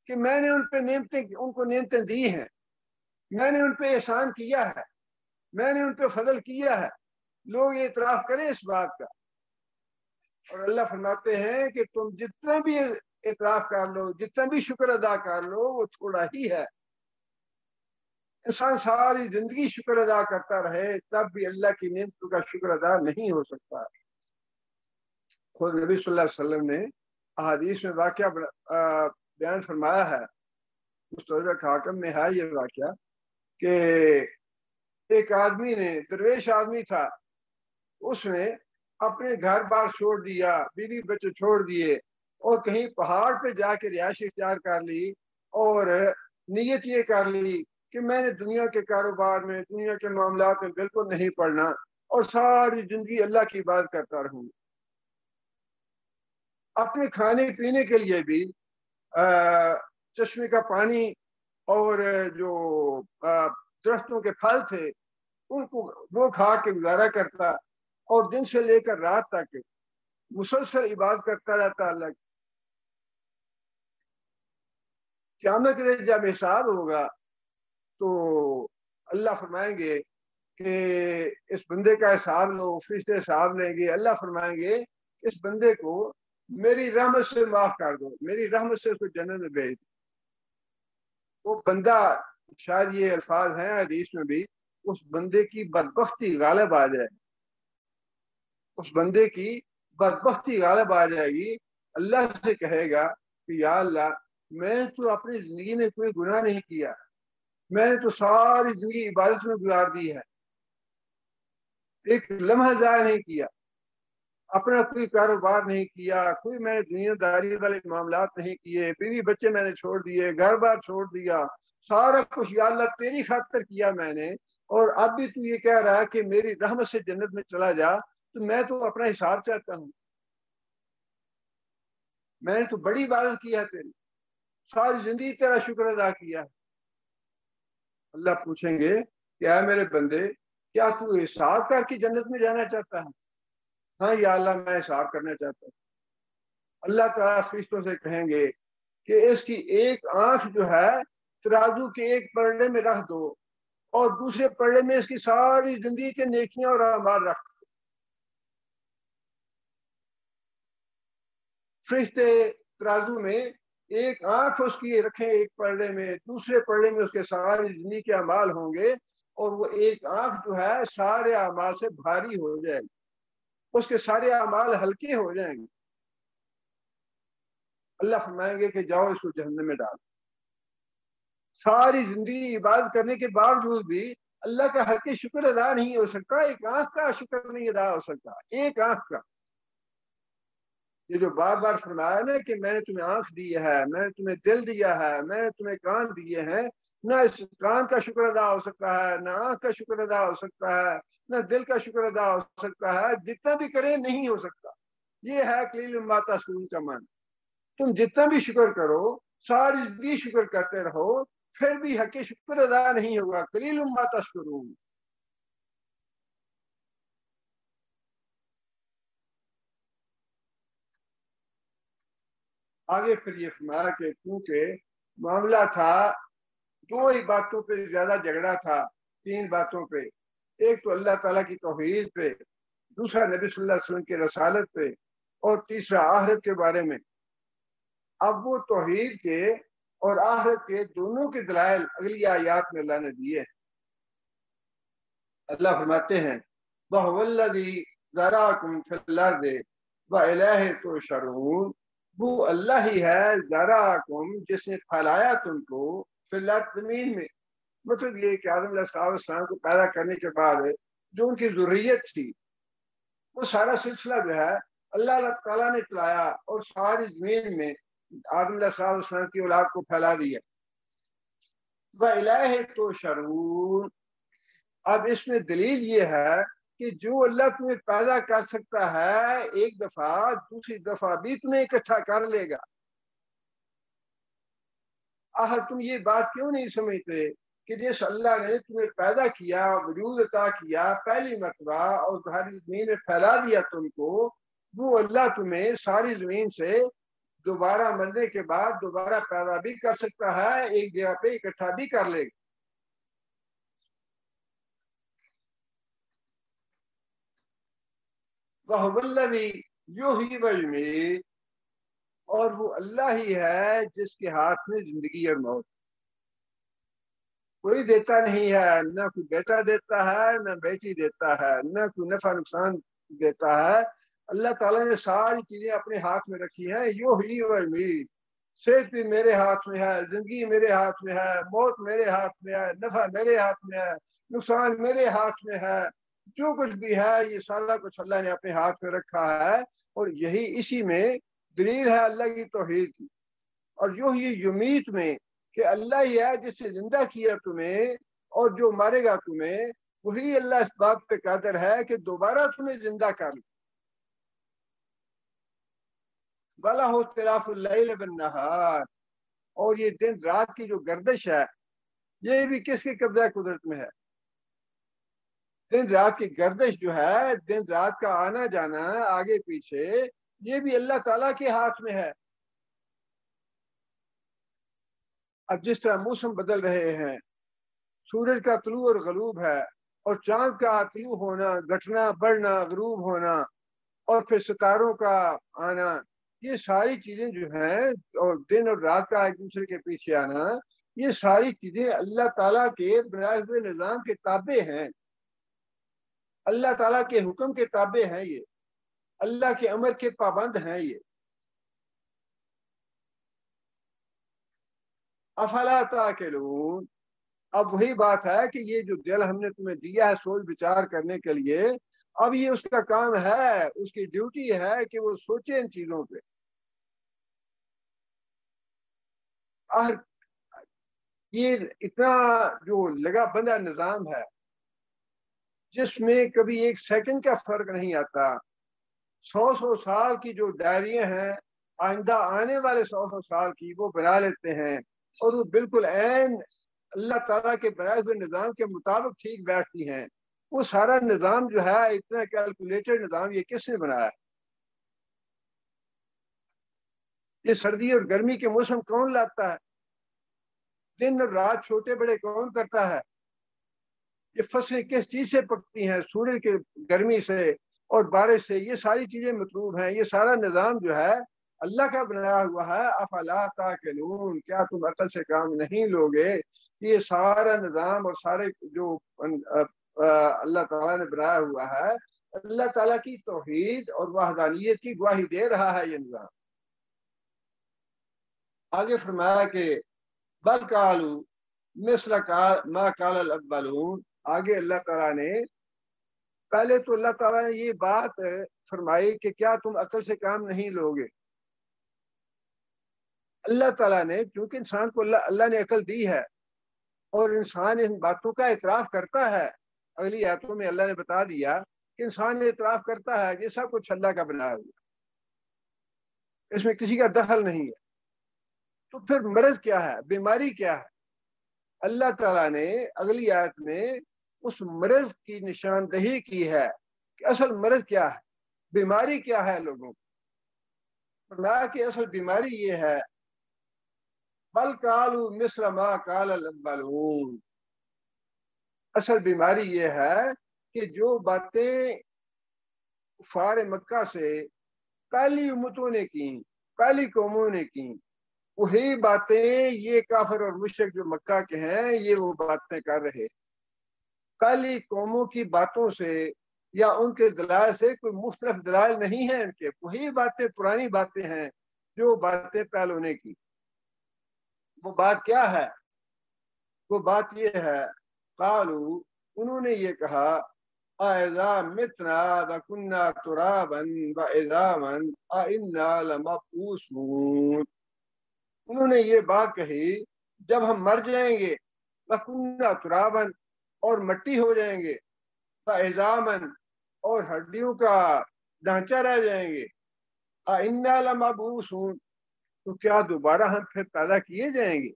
کہ میں نے ان کو نعمتیں دی ہیں، میں نے ان پہ احسان کیا ہے، میں نے ان پہ فضل کیا ہے۔ لوگ یہ اعتراف کریں اس بات کا۔ اور اللہ فرماتے ہیں کہ تم جتنا بھی اعتراف کر لو، جتنا بھی شکر ادا کر لو، وہ تھوڑا ہی ہے۔ انسان ساری زندگی شکر ادا کرتا رہے تب بھی اللہ کی نعمتوں کا شکر ادا نہیں ہو سکتا۔ خود نبی صلی اللہ علیہ وسلم نے احادیث میں واقعہ بیان فرمایا ہے، مستدرک حاکم میں ہے یہ واقعہ، کہ ایک آدمی نے، درویش آدمی تھا، اس نے اپنے گھر بار چھوڑ دیا، بیوی بچے چھوڑ دیے، اور کہیں پہاڑ پہ جا کے رہائش اختیار کر لی، اور نیت یہ کر لی کہ میں نے دنیا کے کاروبار میں، دنیا کے معاملات میں بالکل نہیں پڑنا، اور ساری زندگی اللہ کی عبادت کرتا رہوں۔ اپنے کھانے پینے کے لیے بھی چشمے کا پانی اور جو درختوں کے پھل تھے ان کو وہ کھا کے گزارا کرتا، اور دن سے لے کر رات تک مسلسل عبادت کرتا رہتا اللہ کی۔ قیامت کے دن جب حساب ہوگا تو اللہ فرمائیں گے کہ اس بندے کا حساب لو، فرشتے حساب لیں گے۔ اللہ فرمائیں گے اس بندے کو میری رحمت سے معاف کر دو، میری رحمت سے اس کو جنت میں بھیج دو۔ وہ بندہ، شاید یہ الفاظ ہیں حدیث میں بھی، اس بندے کی بدبختی غالب آ جائے، اس بندے کی بدبختی غالب آ جائے گی۔ اللہ سے کہے گا کہ یا اللہ، میں نے تو اپنی زندگی میں کوئی گناہ نہیں کیا، میں نے تو ساری زندگی عبادت میں گزار دی ہے، ایک لمحہ ضائع نہیں کیا، اپنا کوئی کاروبار نہیں کیا، کوئی میں نے دنیا داری والے معاملات نہیں کیے، بیوی بچے میں نے چھوڑ دیے، گھر بار چھوڑ دیا، سارا کچھ یا اللہ تیری خاطر کیا میں نے، اور اب بھی تو یہ کہہ رہا ہے کہ میری رحمت سے جنت میں چلا جا، تو میں تو اپنا حساب چاہتا ہوں۔ میں نے تو بڑی عبادت کی ہے تیری، ساری زندگی تیرا شکر ادا کیا۔ اللہ پوچھیں گے کہ اے میرے بندے، کیا تو حساب کر کے جنت میں جانا چاہتا ہے؟ ہاں یا اللہ، میں حساب کرنا چاہتا ہوں۔ اللہ تعالیٰ فرشتوں سے کہیں گے کہ اس کی ایک آنکھ جو ہے ترازو کے ایک پلڑے میں رکھ دو، اور دوسرے پلڑے میں اس کی ساری زندگی کے نیکیاں اور اعمال رکھ دو۔ فرشتے ترازو میں ایک آنکھ اس کی رکھیں ایک پلڑے میں، دوسرے پلڑے میں اس کے ساری زندگی کے اعمال ہوں گے، اور وہ ایک آنکھ جو ہے سارے اعمال سے بھاری ہو جائے گی، اس کے سارے اعمال ہلکے ہو جائیں گے۔ اللہ فرمائیں گے کہ جاؤ اس کو جہنم میں ڈال۔ ساری زندگی عبادت کرنے کے باوجود بھی اللہ کا حق شکر ادا نہیں ہو سکتا، ایک آنکھ کا شکر نہیں ادا ہو سکتا، ایک آنکھ کا۔ یہ جو بار بار فرمایا نا کہ میں نے تمہیں آنکھ دی ہے، میں نے تمہیں دل دیا ہے، میں نے تمہیں کان دیے ہیں، نہ اس کان کا شکر ادا ہو سکتا ہے، نہ آنکھ کا شکر ادا ہو سکتا ہے، نہ دل کا شکر ادا ہو سکتا ہے، جتنا بھی کرے نہیں ہو سکتا۔ یہ ہے قلیل ما تشکرون کا معنی۔ تم جتنا بھی شکر کرو، ساری زندگی شکر کرتے رہو، پھر بھی حق شکر ادا نہیں ہوگا۔ قلیل ما تشکرون۔ آگے پھر یہ فرمایا کہ کیونکہ معاملہ تھا دو ہی باتوں پہ زیادہ جھگڑا تھا، تین باتوں پہ، ایک تو اللہ تعالیٰ کی توحید پہ، دوسرا نبی صلی اللہ علیہ وسلم کی رسالت پہ، اور تیسرا آخرت کے بارے میں۔ اب وہ توحید کے اور آخرت کے دونوں کے دلائل اگلی آیات میں اللہ نے دیے۔ اللہ فرماتے ہیں وَهُوَ الَّذِي ذَرَأَكُمْ فِي الْأَرْضِ وَإِلَيْهِ تُحْشَرُونَ۔ وہ اللہ ہی ہے ذَرَأَكُمْ، جس نے پھیلایا تم کو فی الارض، زمین میں۔ مطلب یہ کہ آدم علیہ السلام کو پیدا کرنے کے بعد جو ان کی ذریت تھی، وہ سارا سلسلہ جو ہے اللہ تعالیٰ نے چلایا اور ساری زمین میں آدم علیہ السلام کی اولاد کو پھیلا دیا۔ وَإِلَيْهِ تُحْشَرُونَ۔ اب اس میں دلیل یہ ہے کہ جو اللہ تمہیں پیدا کر سکتا ہے ایک دفعہ، دوسری دفعہ بھی تمہیں اکٹھا کر لے گا۔ آخر تم یہ بات کیوں نہیں سمجھتے کہ جس اللہ نے تمہیں پیدا کیا، وجود عطا کیا پہلی مرتبہ اور ساری زمین میں پھیلا دیا تم کو، وہ اللہ تمہیں ساری زمین سے دوبارہ مرنے کے بعد دوبارہ پیدا بھی کر سکتا ہے، ایک جگہ پہ اکٹھا بھی کر لے گا۔ وَهُوَ الَّذِي يُحْيِي وَيُمِيتُ۔ اور وہ اللہ ہی ہے جس کے ہاتھ میں زندگی اور موت۔ کوئی دیتا نہیں ہے، نہ کوئی بیٹا دیتا ہے، نہ بیٹی دیتا ہے، نہ کوئی نفع نقصان دیتا ہے۔ اللہ تعالیٰ نے ساری چیزیں اپنے ہاتھ میں رکھی ہیں۔ یحیی و یمیت، صحت بھی میرے ہاتھ میں ہے، زندگی میرے ہاتھ میں ہے، موت میرے ہاتھ میں ہے، نفع میرے ہاتھ میں ہے، نقصان میرے ہاتھ میں ہے۔ جو کچھ بھی ہے یہ سارا کچھ اللہ نے اپنے ہاتھ میں رکھا ہے، اور یہی اسی میں دلیل ہے اللہ کی توحید کی۔ اور یحیی یمیت میں کہ اللہ ہی ہے جس نے زندہ کیا تمہیں، اور جو مارے گا تمہیں، وہی اللہ اس بات پہ قادر ہے کہ دوبارہ تمہیں زندہ کر لے۔ وَلَهُ اخْتِلَافُ اللَّيْلِ وَالنَّهَارِ۔ اور یہ دن رات کی جو گردش ہے، یہ بھی کس کے قبضہ قدرت میں ہے؟ دن رات کی گردش جو ہے، دن رات کا آنا جانا آگے پیچھے، یہ بھی اللہ تعالیٰ کے ہاتھ میں ہے۔ اب جس طرح موسم بدل رہے ہیں، سورج کا طلوع اور غروب ہے، اور چاند کا طلوع ہونا، گھٹنا، بڑھنا، غروب ہونا، اور پھر ستاروں کا آنا، یہ ساری چیزیں جو ہیں، اور دن اور رات کا ایک دوسرے کے پیچھے آنا، یہ ساری چیزیں اللہ تعالیٰ کے بنائے ہوئے نظام کے تابع ہیں۔ اللہ تعالیٰ کے حکم کے تابع ہیں، یہ اللہ کے امر کے پابند ہیں۔ یہ افلا تعقلون۔ اب وہی بات ہے کہ یہ جو دل ہم نے تمہیں دیا ہے سوچ بچار کرنے کے لیے، اب یہ اس کا کام ہے، اس کی ڈیوٹی ہے کہ وہ سوچے ان چیزوں پہ۔ یہ اتنا جو لگا بندہ نظام ہے جس میں کبھی ایک سیکنڈ کا فرق نہیں آتا، 100 سال کی جو ڈائریاں ہیں، آئندہ آنے والے 100 سال کی وہ بنا لیتے ہیں، اور وہ بالکل عین اللہ تعالیٰ کے بنائے ہوئے نظام کے مطابق ٹھیک بیٹھتی ہیں۔ وہ سارا نظام جو ہے اتنا کیلکولیٹڈ نظام، یہ کس نے بنایا؟ یہ سردی اور گرمی کے موسم کون لاتا ہے؟ دن اور رات چھوٹے بڑے کون کرتا ہے؟ یہ فصلیں کس چیز سے پکتی ہیں؟ سورج کے گرمی سے اور بارش سے۔ یہ ساری چیزیں مطلوب ہیں۔ یہ سارا نظام جو ہے اللہ کا بنایا ہوا ہے۔ افلا تعقلون، کیا تم عقل سے کام نہیں لوگے؟ یہ سارا نظام اور سارے جو اللہ تعالیٰ نے بنایا ہوا ہے، اللہ تعالیٰ کی توحید اور وحدانیت کی گواہی دے رہا ہے یہ نظام۔ آگے فرمایا کہ بل قالوا مثل ما قال الاولون۔ آگے اللہ تعالیٰ نے، پہلے تو اللہ تعالیٰ نے یہ بات فرمائی کہ کیا تم عقل سے کام نہیں لوگے۔ اللہ تعالیٰ نے، کیونکہ انسان کو اللہ نے عقل دی ہے، اور انسان ان باتوں کا اعتراف کرتا ہے. اگلی آیتوں میں اللہ نے بتا دیا کہ انسان اعتراف کرتا ہے کہ سب کچھ اللہ کا بنایا ہوا، اس میں کسی کا دخل نہیں ہے. تو پھر مرض کیا ہے، بیماری کیا ہے؟ اللہ تعالیٰ نے اگلی آیت میں اس مرض کی نشاندہی کی ہے کہ اصل مرض کیا ہے، بیماری کیا ہے لوگوں کو. فرمایا کہ اصل بیماری یہ ہے، بل قالوا مثل ما قال الاولون، اصل بیماری یہ ہے کہ جو باتیں کفار مکہ سے پہلی امتوں نے کی، پہلی قوموں نے کی، وہی باتیں یہ کافر اور مشرک جو مکہ کے ہیں یہ وہ باتیں کر رہے. پہلی قوموں کی باتوں سے یا ان کے دلائل سے کوئی مختلف دلائل نہیں ہیں، ان کے وہی باتیں پرانی باتیں ہیں جو باتیں پہلوں نے کی. وہ بات کیا ہے؟ وہ بات یہ ہے، قالوا، انہوں نے یہ کہا، اذا متنا وكنا ترابا وعظاما ائنا لمبعوثون. انہوں نے یہ بات کہی جب ہم مر جائیں گے، وكنا ترابا، اور مٹی ہو جائیں گے، وعظاما، اور ہڈیوں کا ڈھانچہ رہ جائیں گے، ائنا لمبعوثون، تو کیا دوبارہ ہم پھر پیدا کیے جائیں گے؟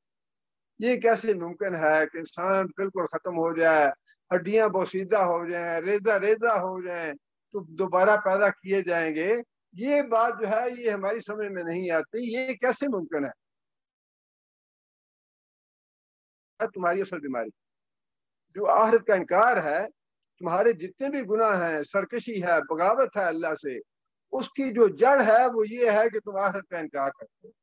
یہ کیسے ممکن ہے کہ انسان بالکل ختم ہو جائے، ہڈیاں بوسیدہ ہو جائیں، ریزہ ریزہ ہو جائیں، تو دوبارہ پیدا کیے جائیں گے؟ یہ بات جو ہے یہ ہماری سمجھ میں نہیں آتی، یہ کیسے ممکن ہے؟ تمہاری اصل بیماری جو آخرت کا انکار ہے، تمہارے جتنے بھی گناہ ہیں، سرکشی ہے، بغاوت ہے اللہ سے، اس کی جو جڑ ہے وہ یہ ہے کہ تم آخرت کا انکار کرتے ہو.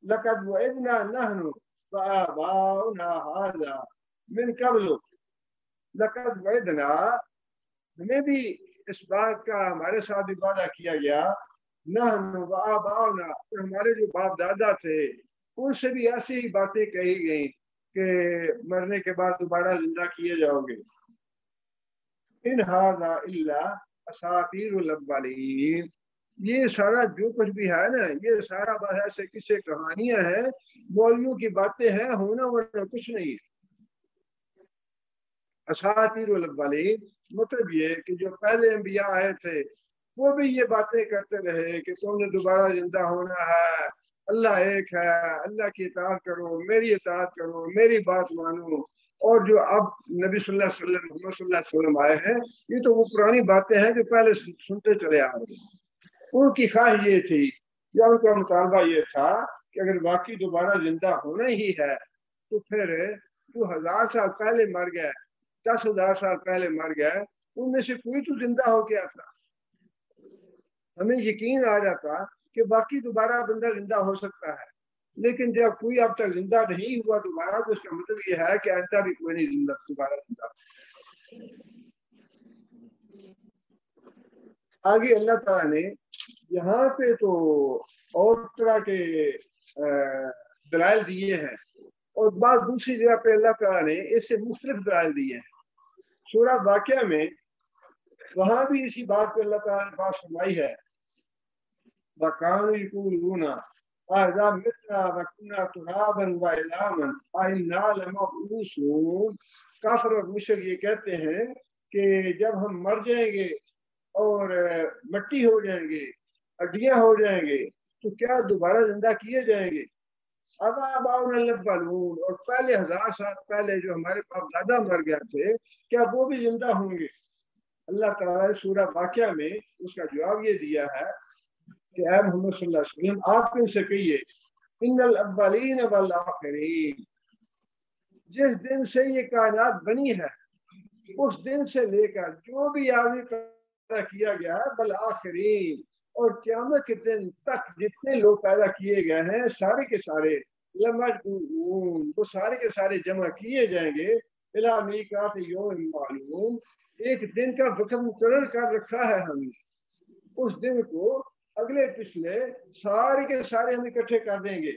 لقد وعدنا نحن وآباؤنا هذا من قبل. لقد وعدنا، ہمیں بھی اس بات کا ہمارے ساتھ بھی وعدہ کیا گیا، نحن وآباؤنا، اور ہمارے جو باپ دادا تھے ان سے بھی ایسی ہی باتیں کہی گئیں کہ مرنے کے بعد دوبارہ زندہ کیے جاؤ گے. ان هذا الا اساطیر الاولین، یہ سارا جو کچھ بھی ہے نا یہ سارا بس ایسے قصے کہانیاں ہیں، مولویوں کی باتیں ہیں، ہونا ورنہ کچھ نہیں ہے. اساطیر الاولین مطلب یہ کہ جو پہلے انبیاء آئے تھے وہ بھی یہ باتیں کرتے رہے کہ تم نے دوبارہ زندہ ہونا ہے، اللہ ایک ہے، اللہ کی اطاعت کرو، میری اطاعت کرو، میری بات مانو. اور جو اب نبی صلی اللہ علیہ وسلم، محمد صلی اللہ علیہ وسلم آئے ہیں، یہ تو وہ پرانی باتیں ہیں جو پہلے سنتے چلے آ رہے ہیں. ان کی خواہش یہ تھی یا ان کا مطالبہ یہ تھا کہ اگر واقعی دوبارہ زندہ ہونا ہی ہے تو پھر جو 1000 سال پہلے مر گئے، 10,000 سال پہلے مر گئے، ان میں سے کوئی تو زندہ ہو گیا تھا. ہمیں یقین آ جاتا کہ باقی دوبارہ بندہ زندہ ہو سکتا ہے، لیکن جب کوئی اب تک زندہ نہیں ہوا دوبارہ تو اس کا مطلب یہ ہے کہ آئندہ بھی کوئی نہیں زندہ دوبارہ زندہ. آگے اللہ تعالیٰ نے یہاں پہ تو اور طرح کے دلائل دیے ہیں، اور بعض دوسری جگہ پہ اللہ تعالیٰ نے اس سے مختلف دلائل دیے ہیں. سورہ واقعہ میں وہاں بھی اسی بات پہ اللہ تعالیٰ نے بات فرمائی ہے، وَكَانُوا يَقُولُونَ أَإِذَا مِتْنَا وَكُنَّا تُرَابًا وَعِظَامًا أَإِنَّا لَمَبْعُوثُونَ. کافر اور مشرک یہ کہتے ہیں کہ جب ہم مر جائیں گے اور مٹی ہو جائیں گے، ہڈیاں ہو جائیں گے، تو کیا دوبارہ زندہ کیے جائیں گے؟ آباؤنا الاولون، اور پہلے 1000 سال پہلے جو ہمارے باپ دادا مر گئے تھے کیا وہ بھی زندہ ہوں گے؟ اللہ تعالیٰ نے سورہ واقعہ میں اس کا جواب یہ دیا ہے کہ اے محمد صلی اللہ علیہ وسلم آپ ان سے کہیے، ان الاولین والآخرین، جس دن سے یہ کائنات بنی ہے اس دن سے لے کر جو بھی آدمی پیدا کیا گیا ہے، بالآخرین، اور قیامت کے دن تک جتنے لوگ پیدا کیے گئے ہیں سارے کے سارے، لمجموعون، وہ سارے کے سارے جمع کیے جائیں گے، الی میقات یوم معلوم، ایک دن کا وقت مقرر کر رکھا ہے ہم نے، اس دن کو اگلے پچھلے سارے کے سارے ہم اکٹھے کر دیں گے.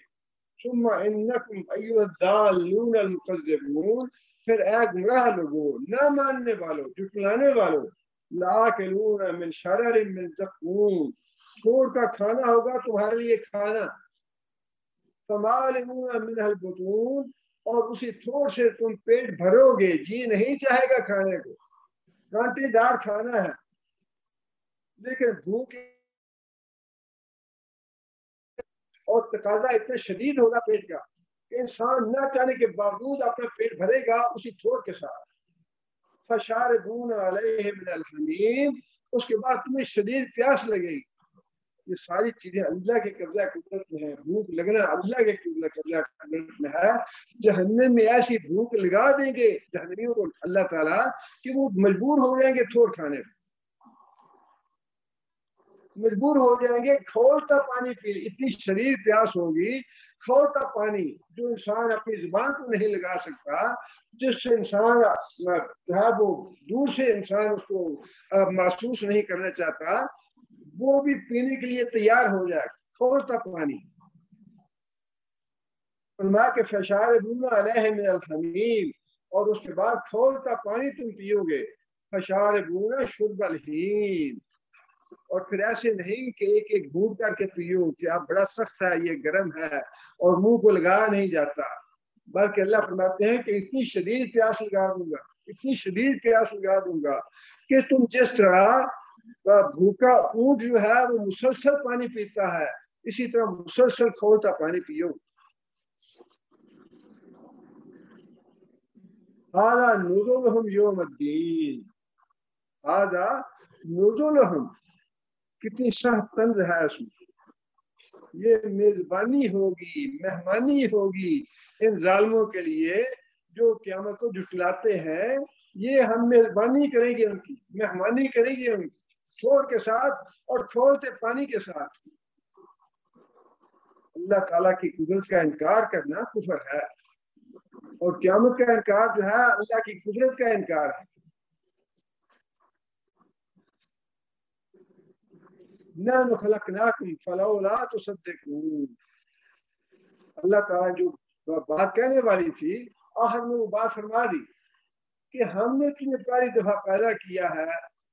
ثم انکم ایھا الضالون المکذبون، پھر اے گمراہ لوگوں، نہ ماننے والوں، جھٹلانے والوں، لاکلون من شرر من زقوم، تھوڑ کا کھانا ہوگا تمہارے لیے کھانا، فمالئون منہ البطون، اور اسی تھوڑ سے تم پیٹ بھرو گے، جی نہیں چاہے گا کھانے کو، کانٹے دار کھانا ہے لیکن بھوک اور تقاضا اتنا شدید ہوگا پیٹ کا کہ انسان نہ چاہنے کے باوجود اپنا پیٹ بھرے گا اسی تھوڑ کے ساتھ۔ فشاربون علیہ من الحمیم، اس کے بعد تمہیں شدید پیاس لگے گی۔ یہ ساری چیزیں اللہ کے قبضہ قدرت میں ہے، بھوک لگنا اللہ کے قبضہ قدرت میں ہے۔ جہنم میں ایسی بھوک لگا دیں گے جہنمیوں کو اللہ تعالیٰ کہ وہ مجبور ہو جائیں گے تھوڑ کھانے پہ، مجبور ہو جائیں گے کھولتا پانی پینے، اتنی شدید پیاس ہوگی، کھولتا پانی جو انسان اپنی زبان کو نہیں لگا سکتا، جس سے انسان جو ہے وہ دور سے انسان اس کو محسوس نہیں کرنا چاہتا، وہ بھی پینے کے لیے تیار ہو جائے، کھولتا پانی۔ فرمایا کہ فشاربون علیہ من الحمیم، اور اس کے بعد کھولتا پانی تم پیو گے، فشاربون شرب الہیم، اور پھر ایسے نہیں کہ ایک ایک گھونٹ کر کے پیو کہ اب بڑا سخت ہے، یہ گرم ہے اور منہ کو لگایا نہیں جاتا، بلکہ اللہ فرماتے ہیں کہ اتنی شدید پیاس لگا دوں گا، اتنی شدید پیاس لگا دوں گا کہ تم جس طرح بھوکا اونٹ جو ہے وہ مسلسل پانی پیتا ہے، اسی طرح مسلسل کھولتا پانی پیو۔ ھذا نزلهم یوم الدین، ھذا نزلهم، کتنی سخت طنز ہے اس میں، یہ میزبانی ہوگی، مہمانی ہوگی ان ظالموں کے لیے جو قیامت کو جھٹلاتے ہیں، یہ ہم میزبانی کریں گے، ان کی مہمانی کریں گے، ان کی چھوڑ کے ساتھ اور کھولتے پانی کے ساتھ۔ اللہ تعالیٰ کی قدرت کا انکار کرنا کفر ہے، اور قیامت کا انکار جو ہے اللہ کی قدرت کا انکار ہے۔ نحن خلقناکم فلولا تصدقون، اللہ تعالیٰ جو بات کہنے والی تھی آخر میں وہ بات فرما دی کہ ہم نے تمہیں پہلی دفعہ پیدا کیا ہے،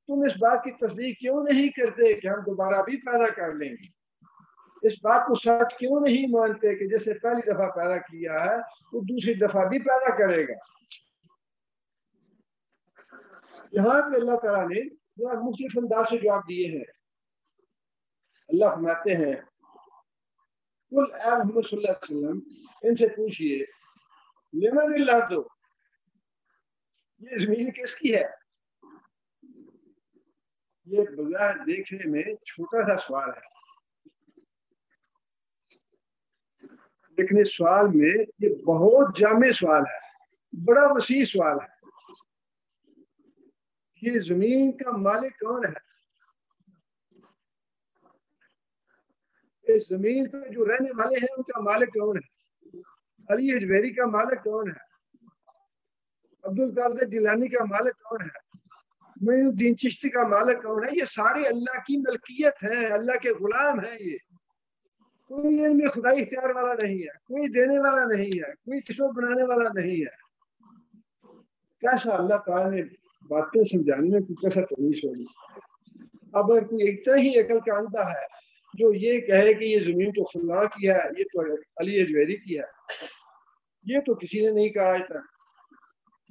تم اس بات کی تصدیق کیوں نہیں کرتے کہ ہم دوبارہ بھی پیدا کر لیں گے؟ اس بات کو سچ کیوں نہیں مانتے کہ جسے پہلی دفعہ پیدا کیا ہے وہ دوسری دفعہ بھی پیدا کرے گا؟ یہاں پہ اللہ تعالیٰ نے مختلف انداز سے جواب دیے ہیں۔ اللہ فرماتے ہیں قل اے محمد صلی اللہ علیہ وسلم ان سے پوچھئے لمن الارض، یہ زمین کس کی ہے؟ یہ بظاہر دیکھنے میں چھوٹا سا سوال ہے، لیکن اس سوال میں یہ بہت جامع سوال ہے، بڑا وسیع سوال ہے۔ یہ زمین کا مالک کون ہے؟ اس زمین پہ جو رہنے والے ہیں ان کا مالک کون ہے؟ علی اجویری کا مالک کون ہے؟ عبد القادر جیلانی کا مالک کون ہے؟ معین الدین چشتی کا مالک کون ہے؟ یہ سارے اللہ کی ملکیت ہیں، اللہ کے غلام ہیں۔ یہ کوئی ان میں خدائی اختیار والا نہیں ہے، کوئی دینے والا نہیں ہے، کوئی قسمت بنانے والا نہیں ہے۔ کیسا اللہ تعالیٰ نے باتیں سمجھانے میں کوئی کیسا تمیز ہوگی۔ اب اگر کوئی اتنا ہی عقل کا اندھا ہے جو یہ کہے کہ یہ زمین تو فلاں کی ہے، یہ تو علی اجویری کی ہے، یہ تو کسی نے نہیں کہا آج تک،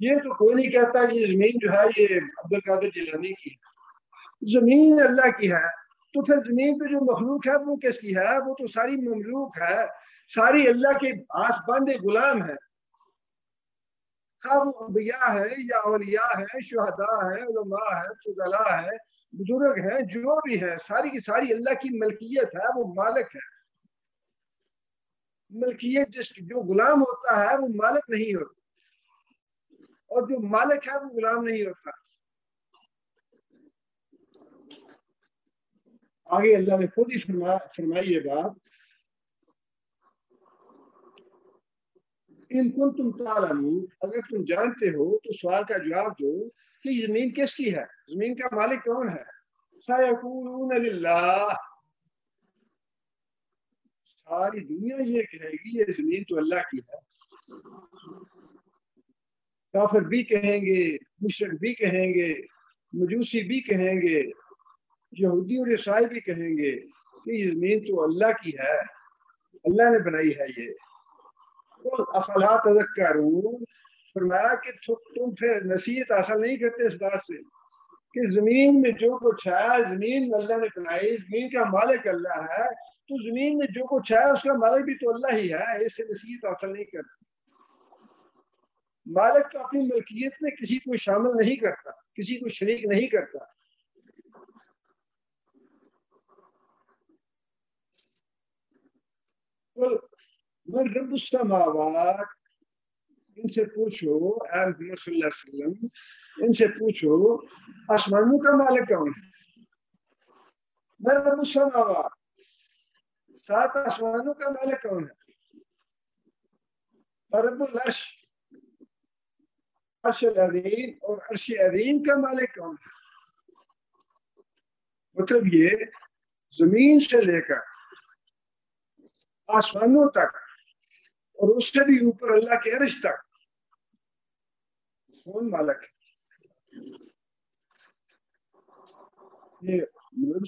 یہ تو کوئی نہیں کہتا یہ زمین جو ہے یہ عبد القادر جیلانی کی ہے۔ زمین اللہ کی ہے تو پھر زمین پہ جو مخلوق ہے وہ کس کی ہے؟ وہ تو ساری مملوک ہے، ساری اللہ کے ہاتھ باندھے غلام ہے، خواہ وہ انبیاء ہیں یا اولیاء ہیں، شہداء ہیں، علماء ہیں، فضلاء ہیں، بزرگ ہیں، جو بھی ہیں، ساری کی ساری اللہ کی ملکیت ہے، وہ مالک ہے۔ ملکیت جو غلام ہوتا ہے وہ مالک نہیں ہوتا، اور جو مالک ہے وہ غلام نہیں ہوتا۔ آگے اللہ نے خود ہی فرمائی یہ بات، ان کنتم تعلمون، اگر تم جانتے ہو تو سوال کا جواب دو کہ یہ زمین کس کی ہے، زمین کا مالک کون ہے؟ سیقولون للہ، ساری دنیا یہ کہے گی یہ زمین تو اللہ کی ہے۔ کافر بھی کہیں گے، مشرک بھی کہیں گے، مجوسی بھی کہیں گے، یہودی اور عیسائی بھی کہیں گے، کہ یہ زمین تو اللہ کی ہے، اللہ نے بنائی ہے یہ. افلا تذکرون، فرمایا کہ تم پھر نصیحت حاصل نہیں کرتے اس بات سے کہ زمین میں جو کچھ ہے زمین اللہ نے بنائی، زمین کا مالک اللہ ہے، تو زمین میں جو کچھ ہے اس کا مالک بھی تو اللہ ہی ہے، اس سے نصیحت حاصل نہیں کرتے. مالک تو اپنی ملکیت میں کسی کو شامل نہیں کرتا، کسی کو شریک نہیں کرتا. من رب السماوات، ان سے پوچھو اے محمد صلی اللہ علیہ وسلم، ان سے پوچھو آسمانوں کا مالک کون ہے. من رب السماوات، 7 آسمانوں کا مالک کون ہے. رب العرش، عرش العظیم اور عرش عظیم کا مالک کون ہے. مطلب یہ زمین سے لے کر آسمانوں تک اور اس سے بھی اوپر اللہ کے عرش تک کون مالک ہے. یہ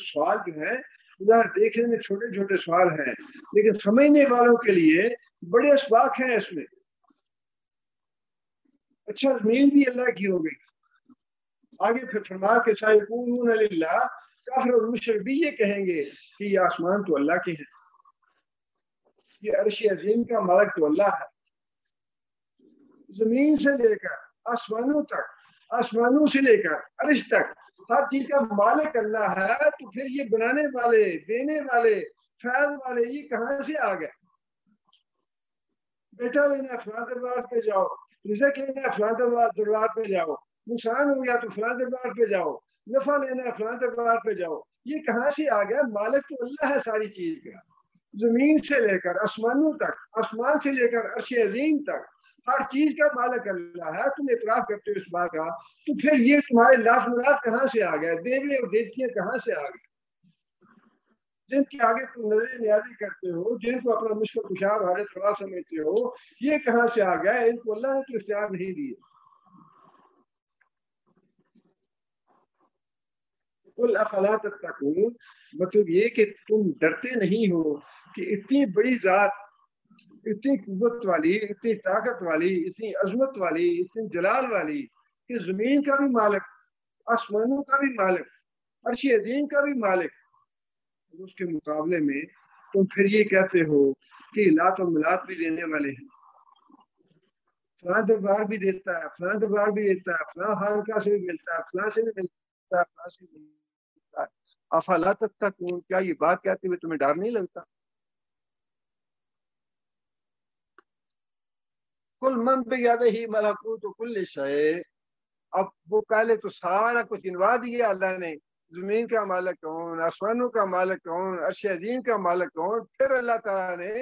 سوال جو ہے ادھر دیکھنے میں چھوٹے چھوٹے سوال ہیں، لیکن سمجھنے والوں کے لیے بڑے اسباق ہیں اس میں. اچھا زمین بھی اللہ کی ہو گئی، آگے پھر فرما کے سائقون للہ، کافر اور مشرک بھی یہ کہیں گے کہ یہ آسمان تو اللہ کے ہیں، یہ عرش عظیم کا مالک تو اللہ ہے. زمین سے لے کر آسمانوں تک، آسمانوں سے لے کر عرش تک ہر چیز کا مالک اللہ ہے، تو پھر یہ بنانے والے، دینے والے، فیض والے یہ کہاں سے آ گئے. بیٹا لینا فلاں دربار پہ جاؤ، رزق لینا فلاں دربار پہ جاؤ، نقصان ہو گیا تو فلاں دربار پہ جاؤ، نفع لینا فلاں دربار پہ جاؤ. یہ کہاں سے آ گیا؟ مالک تو اللہ ہے ساری چیز کا. زمین سے لے کر آسمانوں تک، آسمان سے لے کر عرش عظیم تک ہر چیز کا مالک اللہ ہے. تم اعتراف کرتے ہو اس بات کا، تو پھر یہ تمہارے لاکھ مراد کہاں سے آ گئے؟ دیوے اور دیوتیاں کہاں سے آ گئے جن کے آگے تم نظر نیازی کرتے ہو، جن کو اپنا مشکل کشار حالت روا سمجھتے ہو، یہ کہاں سے آ گئے؟ ان کو اللہ نے تو اختیار نہیں دیے. قل افلا تتقون، مطلب یہ کہ تم ڈرتے نہیں ہو کہ اتنی بڑی ذات، اتنی قوت والی، اتنی طاقت والی، اتنی عظمت والی، اتنی جلال والی، کہ زمین کا بھی مالک، آسمانوں کا بھی مالک، عرش عظیم کا بھی مالک، اس کے مقابلے میں تم پھر یہ کہتے ہو کہ لات و ملات بھی دینے والے ہیں، فلاں دربار بھی دیتا ہے، فلاں دربار بھی دیتا ہے، فلاں خانقاہ سے بھی ملتا ہے، فلاں سے بھی ملتا ہے، فلاں سے بھی ملتا ہے. افلا تتقون، کیا یہ بات کہتے ہوئے تمہیں ڈر نہیں لگتا؟ کل من بیدہ ملکوت کل شیء، اب وہ پہلے تو سارا کچھ گنوا دیا اللہ نے، زمین کا مالک کون، آسمانوں کا مالک کون، عرش عظیم کا مالک کون. پھر اللہ تعالیٰ نے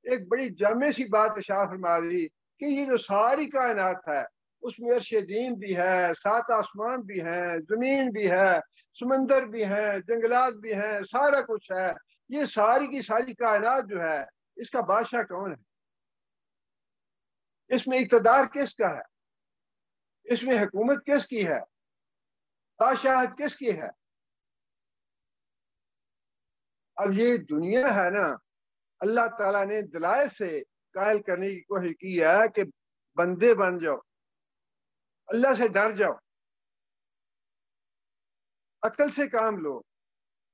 ایک بڑی جامع سی بات ارشاد فرما دی کہ یہ جو ساری کائنات ہے اس میں عرش عظیم بھی ہے، 7 آسمان بھی ہیں، زمین بھی ہے، سمندر بھی ہیں، جنگلات بھی ہیں، سارا کچھ ہے. یہ ساری کی ساری کائنات جو ہے اس کا بادشاہ کون ہے؟ اس میں اقتدار کس کا ہے؟ اس میں حکومت کس کی ہے؟ بادشاہت کس کی ہے؟ اب یہ دنیا ہے نا، اللہ تعالیٰ نے دلائل سے قائل کرنے کی کوشش کی ہے کہ بندے بن جاؤ، اللہ سے ڈر جاؤ، عقل سے کام لو.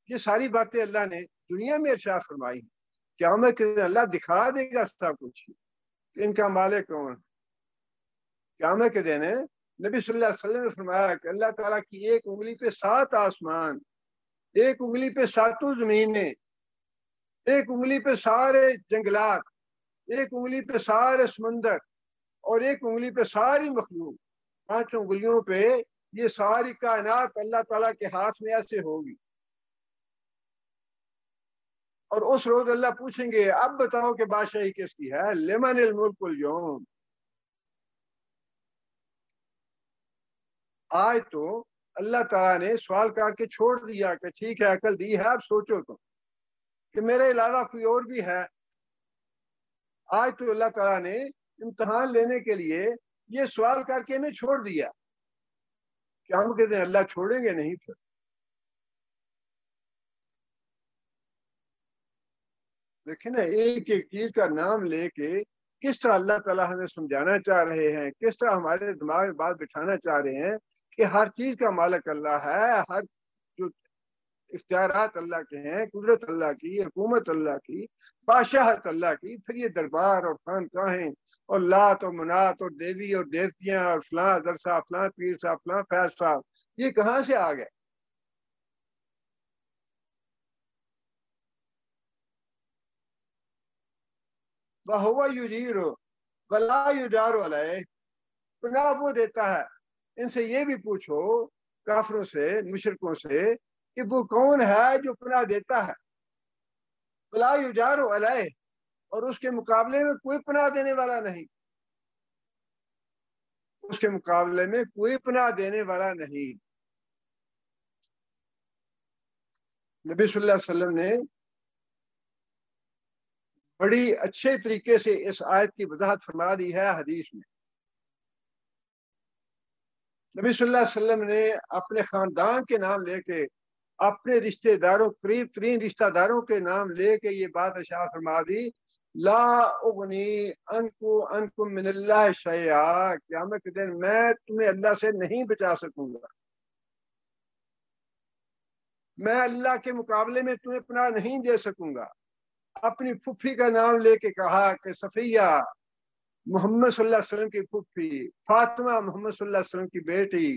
یہ ساری باتیں اللہ نے دنیا میں ارشاد فرمائی ہیں. قیامت کے دن اللہ دکھا دے گا سب کچھ، ان کا مالک کون. قیامت کے دن نبی صلی اللہ علیہ وسلم نے فرمایا کہ اللہ تعالیٰ کی ایک انگلی پہ 7 آسمان، ایک انگلی پہ 7 زمینیں، ایک انگلی پہ سارے جنگلات، ایک انگلی پہ سارے سمندر، اور ایک انگلی پہ ساری مخلوق. 5 انگلیوں پہ یہ ساری کائنات اللہ تعالیٰ کے ہاتھ میں ایسے ہوگی. اور اس روز اللہ پوچھیں گے اب بتاؤ کہ بادشاہی کس کی ہے؟ لمن الملک اليوم. آج تو اللہ تعالیٰ نے سوال کر کے چھوڑ دیا کہ ٹھیک ہے عقل دی ہے، اب سوچو تم کہ میرے علاوہ کوئی اور بھی ہے. آج تو اللہ تعالیٰ نے امتحان لینے کے لیے یہ سوال کر کے انہیں چھوڑ دیا. قیامت کے دن اللہ چھوڑیں گے نہیں. پھر دیکھیں نا، ایک ایک چیز کا نام لے کے کس طرح اللہ تعالیٰ ہمیں سمجھانا چاہ رہے ہیں، کس طرح ہمارے دماغ میں بات بٹھانا چاہ رہے ہیں کہ ہر چیز کا مالک اللہ ہے، ہر جو اختیارات اللہ کے ہیں، قدرت اللہ کی، حکومت اللہ کی، بادشاہت اللہ کی، پھر یہ دربار اور خانقاہیں اور لات اور منات اور دیوی اور دیوتیاں اور فلاں اظہر صاحب، فلاں پیر صاحب، فلاں فیض صاحب، یہ کہاں سے آ گئے؟ وَهُوَ يُجِيرُ وَلَا يُجَارُ عَلَيْهِ، پناہ وہ دیتا ہے۔ ان سے یہ بھی پوچھو، کافروں سے، مشرکوں سے، کہ وہ کون ہے جو پناہ دیتا ہے؟ وَلَا يُجَارُ عَلَيْهِ، اور اس کے مقابلے میں کوئی پناہ دینے والا نہیں، اس کے مقابلے میں کوئی پناہ دینے والا نہیں۔ نبی صلی اللہ علیہ وسلم نے بڑی اچھے طریقے سے اس آیت کی وضاحت فرما دی ہے حدیث میں۔ نبی صلی اللہ علیہ وسلم نے اپنے خاندان کے نام لے کے، اپنے رشتہ داروں، قریب ترین رشتہ داروں کے نام لے کے یہ بات ارشاد فرما دی، لا اغنی انکم من اللہ شیئا، قیامت کے دن میں تمہیں اللہ سے نہیں بچا سکوں گا، میں اللہ کے مقابلے میں تمہیں پناہ نہیں دے سکوں گا۔ اپنی پھوپھی کا نام لے کے کہا کہ صفیہ محمد صلی اللہ علیہ وسلم کی پھوپھی، فاطمہ محمد صلی اللہ علیہ وسلم کی بیٹی،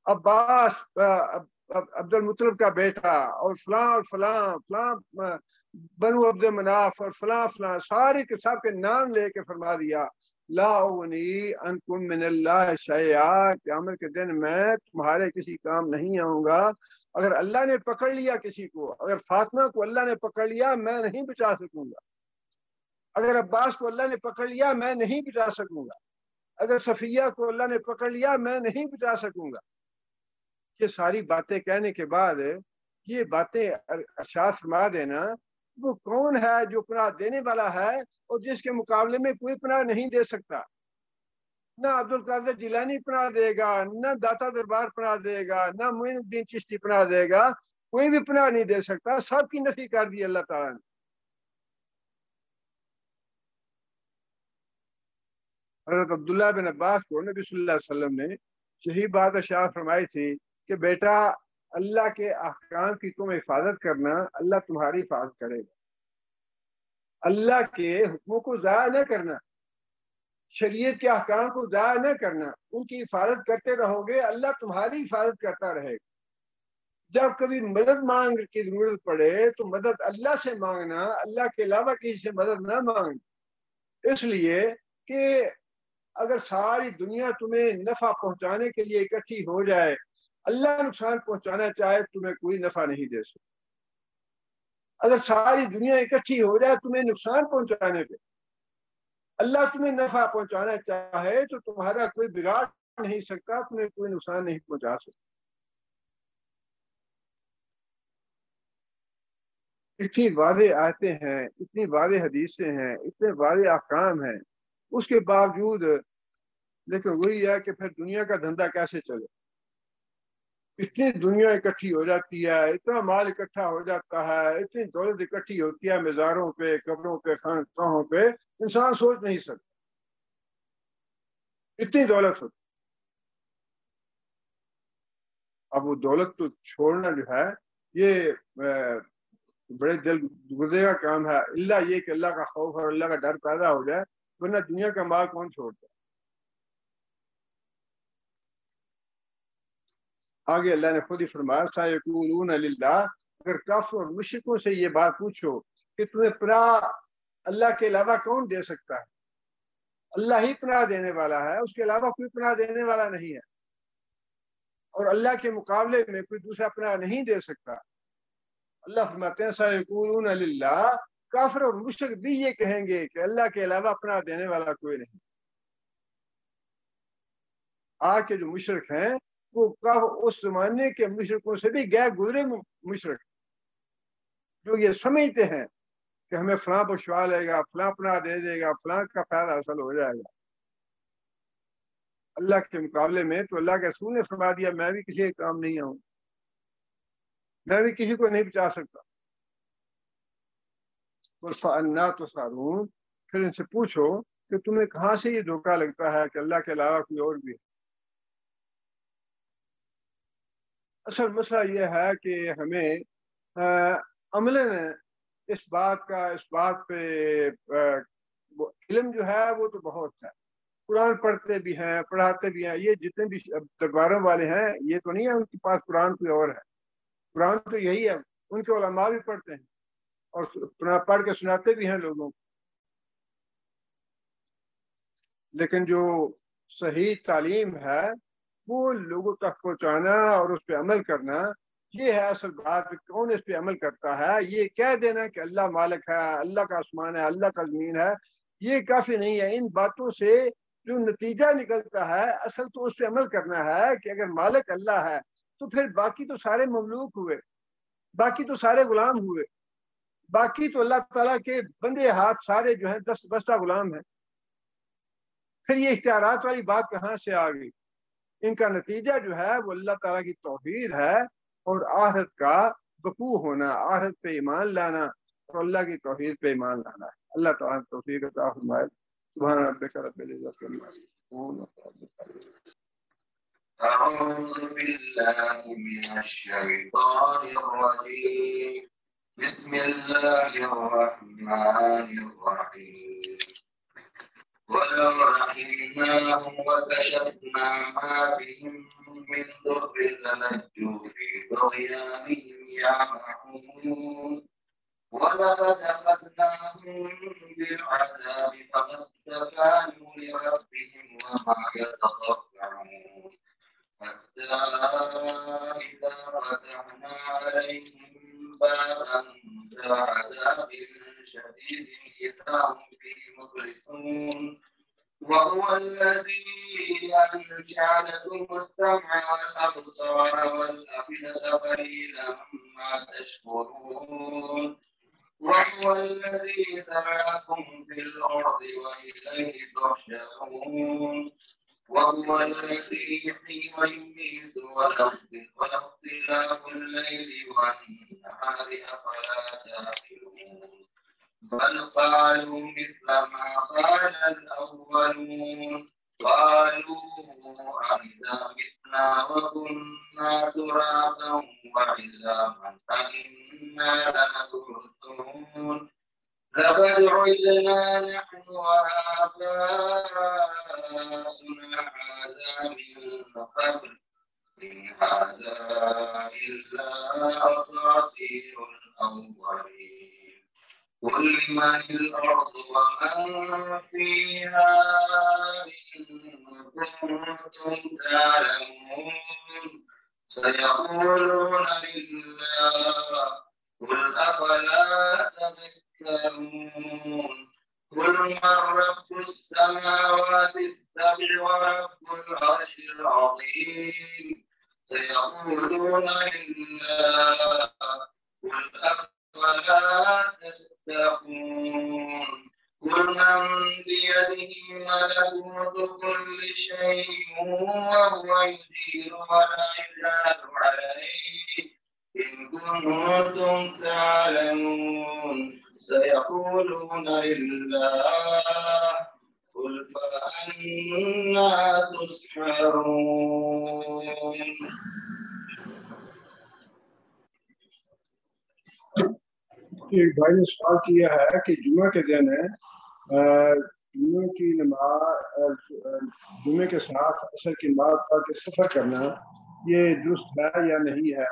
عباس عبد المطلب کا بیٹا، اور فلاں اور فلاں فلاں بنو عبد مناف اور فلاں فلاں، سارے کے سب کے نام لے کے فرما دیا، لا اغنی انکم من اللہ شیئا، قیامت کے دن میں تمہارے کسی کام نہیں آؤں گا۔ اگر اللہ نے پکڑ لیا کسی کو، اگر فاطمہ کو اللہ نے پکڑ لیا، میں نہیں بچا سکوں گا۔ اگر عباس کو اللہ نے پکڑ لیا، میں نہیں بچا سکوں گا۔ اگر صفیہ کو اللہ نے پکڑ لیا، میں نہیں بچا سکوں گا۔ یہ ساری باتیں کہنے کے بعد یہ باتیں ارشاد فرما دینا، وہ کون ہے جو پناہ دینے والا ہے اور جس کے مقابلے میں کوئی پناہ نہیں دے سکتا؟ نہ عبد القادر جیلانی پناہ دے گا، نہ داتا دربار پناہ دے گا، نہ معین الدین چشتی پناہ دے گا، کوئی بھی پناہ نہیں دے سکتا، سب کی نفی کر دی اللہ تعالیٰ نے۔ حضرت عبداللہ بن عباس کو نبی صلی اللہ علیہ وسلم نے یہی بات ارشاد فرمائی تھی کہ بیٹا، اللہ کے احکام کی تم حفاظت کرنا، اللہ تمہاری حفاظت کرے گا۔ اللہ کے حکموں کو ضائع نہ کرنا، شریعت کے احکام کو ضائع نہ کرنا، ان کی حفاظت کرتے رہو گے، اللہ تمہاری حفاظت کرتا رہے گا۔ جب کبھی مدد مانگ کی ضرورت پڑے تو مدد اللہ سے مانگنا، اللہ کے علاوہ کسی سے مدد نہ مانگنا، اس لیے کہ اگر ساری دنیا تمہیں نفع پہنچانے کے لیے اکٹھی ہو جائے، اللہ نقصان پہنچانا چاہے تمہیں کوئی نفع نہیں دے سکتا۔ اگر ساری دنیا اکٹھی ہو جائے تمہیں نقصان پہنچانے پہ، اللہ تمہیں نفع پہنچانا چاہے تو تمہارا کوئی بگاڑ نہیں سکتا، تمہیں کوئی نقصان نہیں پہنچا سکتا۔ اتنی واضح آیتیں ہیں، اتنی واضح حدیثیں ہیں، اتنے واضح احکام ہیں، اس کے باوجود لیکن وہی ہے کہ پھر دنیا کا دھندا کیسے چلے؟ اتنی دنیا اکٹھی ہو جاتی ہے، اتنا مال اکٹھا ہو جاتا ہے، اتنی دولت اکٹھی ہوتی ہے مزاروں پہ، قبروں پہ، خانقاہوں پہ، انسان سوچ نہیں سکتا اتنی دولت ہوتی۔ اب وہ دولت تو چھوڑنا جو ہے یہ بڑے دل گزرے کا کام ہے، اللہ یہ کہ اللہ کا خوف اور اللہ کا ڈر پیدا ہو جائے، ورنہ دنیا کا مال کون چھوڑتا ہے؟ آگے اللہ نے خود ہی فرمایا، سَيَقُولُونَ لِلَّهِ، اگر کافر اور مشرکوں سے یہ بات پوچھو کہ تمہیں پناہ اللہ کے علاوہ کون دے سکتا ہے، اللہ ہی پناہ دینے والا ہے، اس کے علاوہ کوئی پناہ دینے والا نہیں ہے، اور اللہ کے مقابلے میں کوئی دوسرا پناہ نہیں دے سکتا۔ اللہ فرماتے ہیں سَيَقُولُونَ لِلَّهِ، کافر اور مشرک بھی یہ کہیں گے کہ اللہ کے علاوہ پناہ دینے والا کوئی نہیں۔ آج کے جو مشرک ہیں وہ اس زمانے کے مشرکوں سے بھی غیر گزرے مشرک، جو یہ سمجھتے ہیں کہ ہمیں فلاں بشوا لے گا، فلاں پناہ دے دے گا، فلاں کا فائدہ حاصل ہو جائے گا۔ اللہ کے مقابلے میں تو اللہ کے رسول نے فرما دیا، میں بھی کسی کے کام نہیں آؤں، میں بھی کسی کو نہیں بچا سکتا۔ فَأَنَّىٰ تُسْحَرُونَ، پھر ان سے پوچھو کہ تمہیں کہاں سے یہ دھوکہ لگتا ہے کہ اللہ کے علاوہ کوئی اور بھی ہے۔ اصل مسئلہ یہ ہے کہ ہمیں عملاً اس بات پہ علم جو ہے وہ تو بہت ہے، قرآن پڑھتے بھی ہیں، پڑھاتے بھی ہیں، یہ جتنے بھی درباروں والے ہیں یہ تو نہیں ہے ان کے پاس قرآن کوئی اور ہے، قرآن تو یہی ہے، ان کے علماء بھی پڑھتے ہیں اور پڑھ کے سناتے بھی ہیں لوگوں کو، لیکن جو صحیح تعلیم ہے وہ لوگوں تک پہنچانا اور اس پہ عمل کرنا، یہ ہے اصل بات۔ کون اس پہ عمل کرتا ہے؟ یہ کہہ دینا کہ اللہ مالک ہے، اللہ کا آسمان ہے، اللہ کا زمین ہے، یہ کافی نہیں ہے۔ ان باتوں سے جو نتیجہ نکلتا ہے اصل تو اس پہ عمل کرنا ہے کہ اگر مالک اللہ ہے تو پھر باقی تو سارے مملوک ہوئے، باقی تو سارے غلام ہوئے، باقی تو اللہ تعالیٰ کے بندے ہاتھ سارے جو ہیں دست بستہ غلام ہیں۔ پھر یہ اختیارات والی بات کہاں سے آ گئی؟ ان کا نتیجہ جو ہے وہ اللہ تعالیٰ کی توحید ہے اور آخرت کا وقوع ہونا، آخرت پہ ایمان لانا اور اللہ کی توحید پہ ایمان لانا ہے۔ اللہ تعالیٰ توفیق عطا فرمائے۔ سبحان ربک رب العزت عما یصفون۔ أعوذ بالله من الشيطان الرجيم بسم الله الرحمن الرحيم ولو رحمناهم وكشفنا ما بهم من ضر للجوا في طغيانهم يعمهون ولقد أخذناهم بالعذاب فما استكانوا لربهم وما يتضرعون حتى إذا فتحنا عليهم بابا ذا عذاب شديد إذا هم فيه مبلسون وهو الذي أنشأ لكم السمع والأبصار والأفئدة قليلا ما تشكرون وهو الذي ذرأكم في الأرض وإليه تحشرون وهو الذي يحيي ويميت وله اختلاف الليل والنهار أفلا تعقلون بل قالوا مثل ما قال الأولون قالوا أئذا متنا وكنا ترابا وعظاما أئنا لمبعوثون لقد عدنا نحن وآباؤنا هذا من قبل إن هذا إلا أساطير الأولين قل لمن الأرض ومن فيها إن كنتم تعلمون سيقولون لله قل أفلا تذكرون قل من رب السماوات السبع ورب العرش العظيم سيقولون لله قل أفلا تتقون قل من بيده ملكوت كل شيء وهو يجير ولا يجار عليه إن كنتم تعلمون سيقولون لله قل فأنا تسحرون ایک بھائی نے سوال کیا ہے کہ جمعہ کے دن جمعہ کی نماز جمعے کے ساتھ عصر کی نماز پڑھ کے سفر کرنا یہ درست ہے یا نہیں ہے؟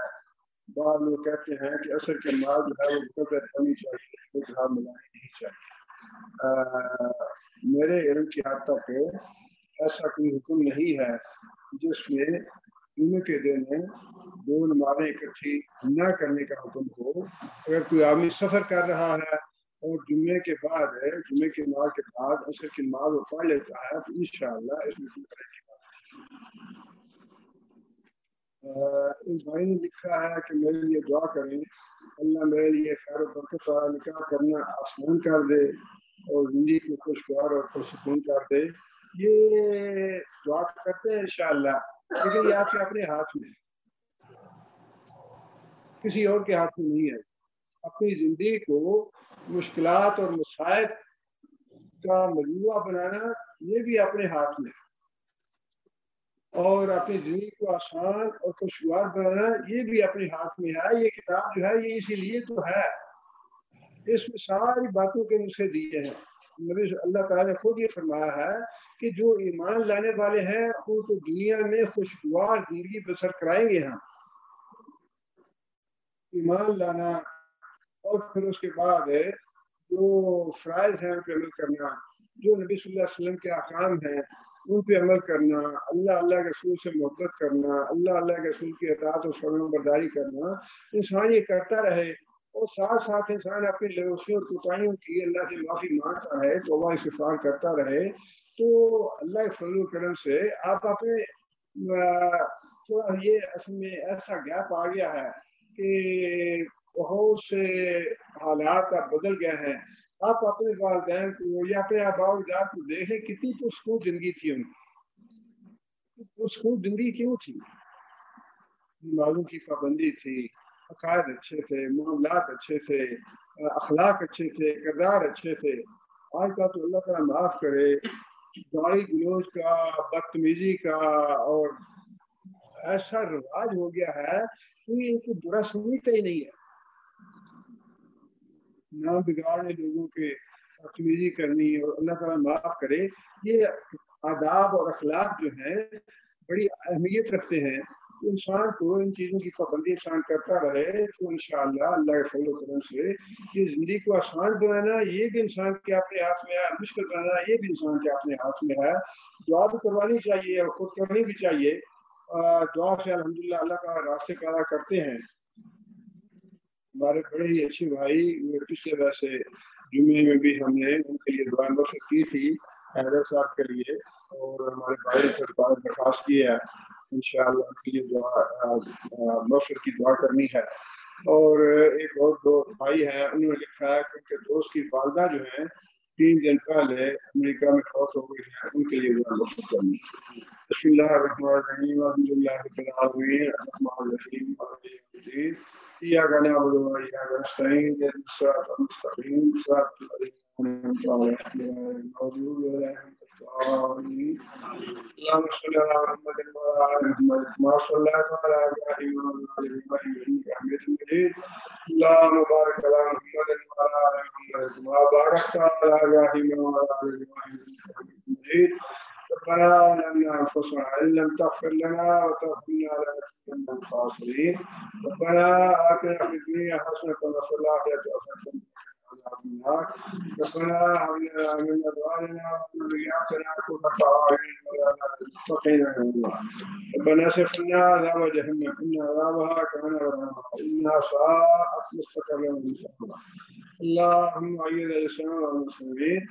بعض لوگ کہتے ہیں کہ عصر کی نماز جو ہے وہ مقرر ہونی چاہیے، ملانی نہیں چاہیے۔ میرے علم کی حد تک ایسا کوئی حکم نہیں ہے جس میں جمعے کے دن دو نمازیں اکٹھی نہ کرنے کا حکم ہو۔ اگر کوئی آدمی سفر کر رہا ہے اور جمعے کے بعد جمعے کی نماز کے بعد عصر کی نماز وہ پڑھ لیتا ہے تو انشاءاللہ اس میں کوئی طرح کی بات نہیں۔ اس بھائی نے لکھا ہے کہ میرے لیے دعا کریں، اللہ میرے لیے خیر و برکت والا نکاح کرنا آسان کر دے اور زندگی کو خوشگوار اور پرسکون کر دے۔ یہ دعا کرتے ہیں انشاءاللہ، لیکن یہ آپ کے اپنے ہاتھ میں ہے، کسی اور کے ہاتھ میں نہیں ہے۔ اپنی زندگی کو مشکلات اور مصائب کا مجموعہ بنانا یہ بھی اپنے ہاتھ میں ہے، اور اپنی زندگی کو آسان اور خوشگوار بنانا یہ بھی اپنے ہاتھ میں ہے۔ یہ کتاب جو ہے یہ اسی لیے تو ہے، اس میں ساری باتوں کے نسخے دیے ہیں۔ نبی اللہ تعالیٰ نے خود یہ فرمایا ہے کہ جو ایمان لانے والے ہیں ان کو دنیا میں خوشگوار زندگی بسر کرائیں گے ہم۔ ایمان لانا اور پھر اس کے بعد جو فرائض ہیں ان پہ عمل کرنا، جو نبی صلی اللہ علیہ وسلم کے احکام ہیں ان پہ عمل کرنا، اللہ کے رسول سے محبت کرنا، اللہ کے رسول کی اطاعت اور فرمان برداری کرنا، انسان یہ کرتا رہے اور ساتھ ساتھ انسان اپنی لغوشیوں اور کوتاہیوں کی اللہ سے معافی مانگتا رہے، توبہ استغفار کرتا رہے، تو اللہ کے فضل و کرم سے آپ اپنے تھوڑا یہ اصل میں ایسا گیپ آ گیا ہے کہ بہت سے حالات اب بدل گئے ہیں۔ آپ اپنے والدین کو یا اپنے آباء و اجداد کو دیکھیں کتنی پرسکون زندگی تھی ان کی، پرسکون زندگی کیوں تھی؟ نمازوں کی پابندی تھی، عقائد اچھے تھے، معاملات اچھے تھے، اخلاق اچھے تھے، کردار اچھے تھے۔ آج کا تو اللہ تعالیٰ معاف کرے گالی گلوچ کا، بدتمیزی کا اور ایسا رواج ہو گیا ہے کہ ان کو برا سمجھتا ہی نہیں ہے۔ نام بگاڑنے لوگوں کے بدتمیزی کرنی، اور اللہ تعالیٰ معاف کرے یہ آداب اور اخلاق جو ہیں بڑی اہمیت رکھتے ہیں۔ انسان کو ان چیزوں کی پابندی انسان کرتا رہے تو انشاءاللہ اللہ کے فضل و کرم سے یہ زندگی کو آسان بنانا یہ بھی انسان کے اپنے ہاتھ میں ہے، مشکل بنانا یہ بھی انسان کے اپنے ہاتھ میں ہے۔ دعا بھی کروانی چاہیے اور خود کرنی بھی چاہیے۔ دعا سے الحمدللہ اللہ کا راستے پیدا کرتے ہیں۔ ہمارے بڑے ہی اچھے بھائی پچھلے ویسے جمعے میں بھی ہم نے ان کے لیے دعا مشق کی تھی حیدر صاحب کے لیے، اور ہمارے بھائی سے درخواست کی ہے انشاءاللہ ان کے لیے دعا مشق کی دعا کرنی ہے۔ اور ایک اور دو بھائی ہیں انہوں نے لکھا ہے کہ ان کے دوست کی والدہ جو ہیں 3 دن پہلے امریکہ میں فوت ہو گئی ہیں، ان کے لیے دعا مشق کرنی ہے۔ بسم اللہ الرحمن الرحیم الحمدللہ رب العالمین الرحمن الرحیم مالک یوم الدین إياك نعبد وإياك نستعين اهدنا الصراط المستقيم صراط الذين أنعمت عليهم غير المغضوب عليهم ولا الضالين اللهم صل على محمد وعلى آل محمد كما صليت على إبراهيم وعلى آل إبراهيم إنك حميد مجيد اللهم بارك على محمد وعلى آل محمد كما باركت على إبراهيم وعلى آل إبراهيم إنك حميد مجيد ربنا ظلمنا أنفسنا إن لم تغفر لنا وترحمنا لنكونن من الخاسرين ربنا آتنا في الدنيا حسنة وفي الآخرة حسنة وقنا عذاب النار ربنا هب لنا من أزواجنا وذرياتنا قرة أعين واجعلنا للمتقين إماما ربنا اصرف عنا عذاب جهنم إن عذابها كان غراما إنها ساءت مستقرا ومستقيما اللهم أيد الإسلام والمسلمين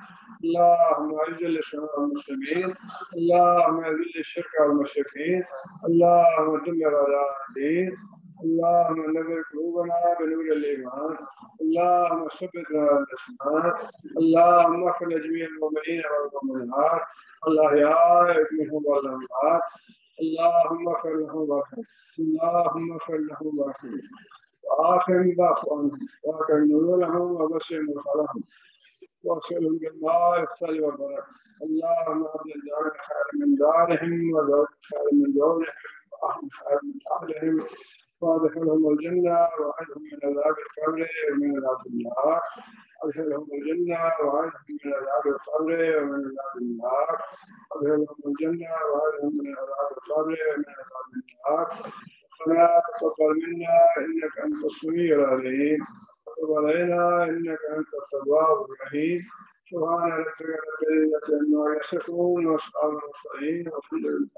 اللهم أعز الإسلام والمسلمين اللهم أذل الشرك والمشركين اللهم دمر أعداء الدين اللهم نور قلوبنا بنور الإيمان اللهم ثبتنا على الإسلام اللهم اغفر لجميع المؤمنين والمؤمنات الأحياء منهم والأموات اللهم اغفر لهم وارحمهم اللهم اغفر لهم وارحمهم وآخر دعواهم وآخر نزولهم وبشر مرسلهم واغسلهم بالماء والثلج والبرد اللهم أبدل دارنا خيرا من دارهم وزوج خيرا من زوجهم وأهل خيرا من أهلهم وادخلهم الجنة وأعذهم من عذاب القبر ومن عذاب النار أدخلهم الجنة وأعذهم من عذاب القبر ومن عذاب النار أدخلهم الجنة وأعذهم من عذاب القبر ومن عذاب النار ربنا تقبل منا إنك أنت السميع العليم وتب علينا إنك أنت التواب الرحيم سبحان ربك رب العزة عما يصفون وسلام على المرسلين والحمد لله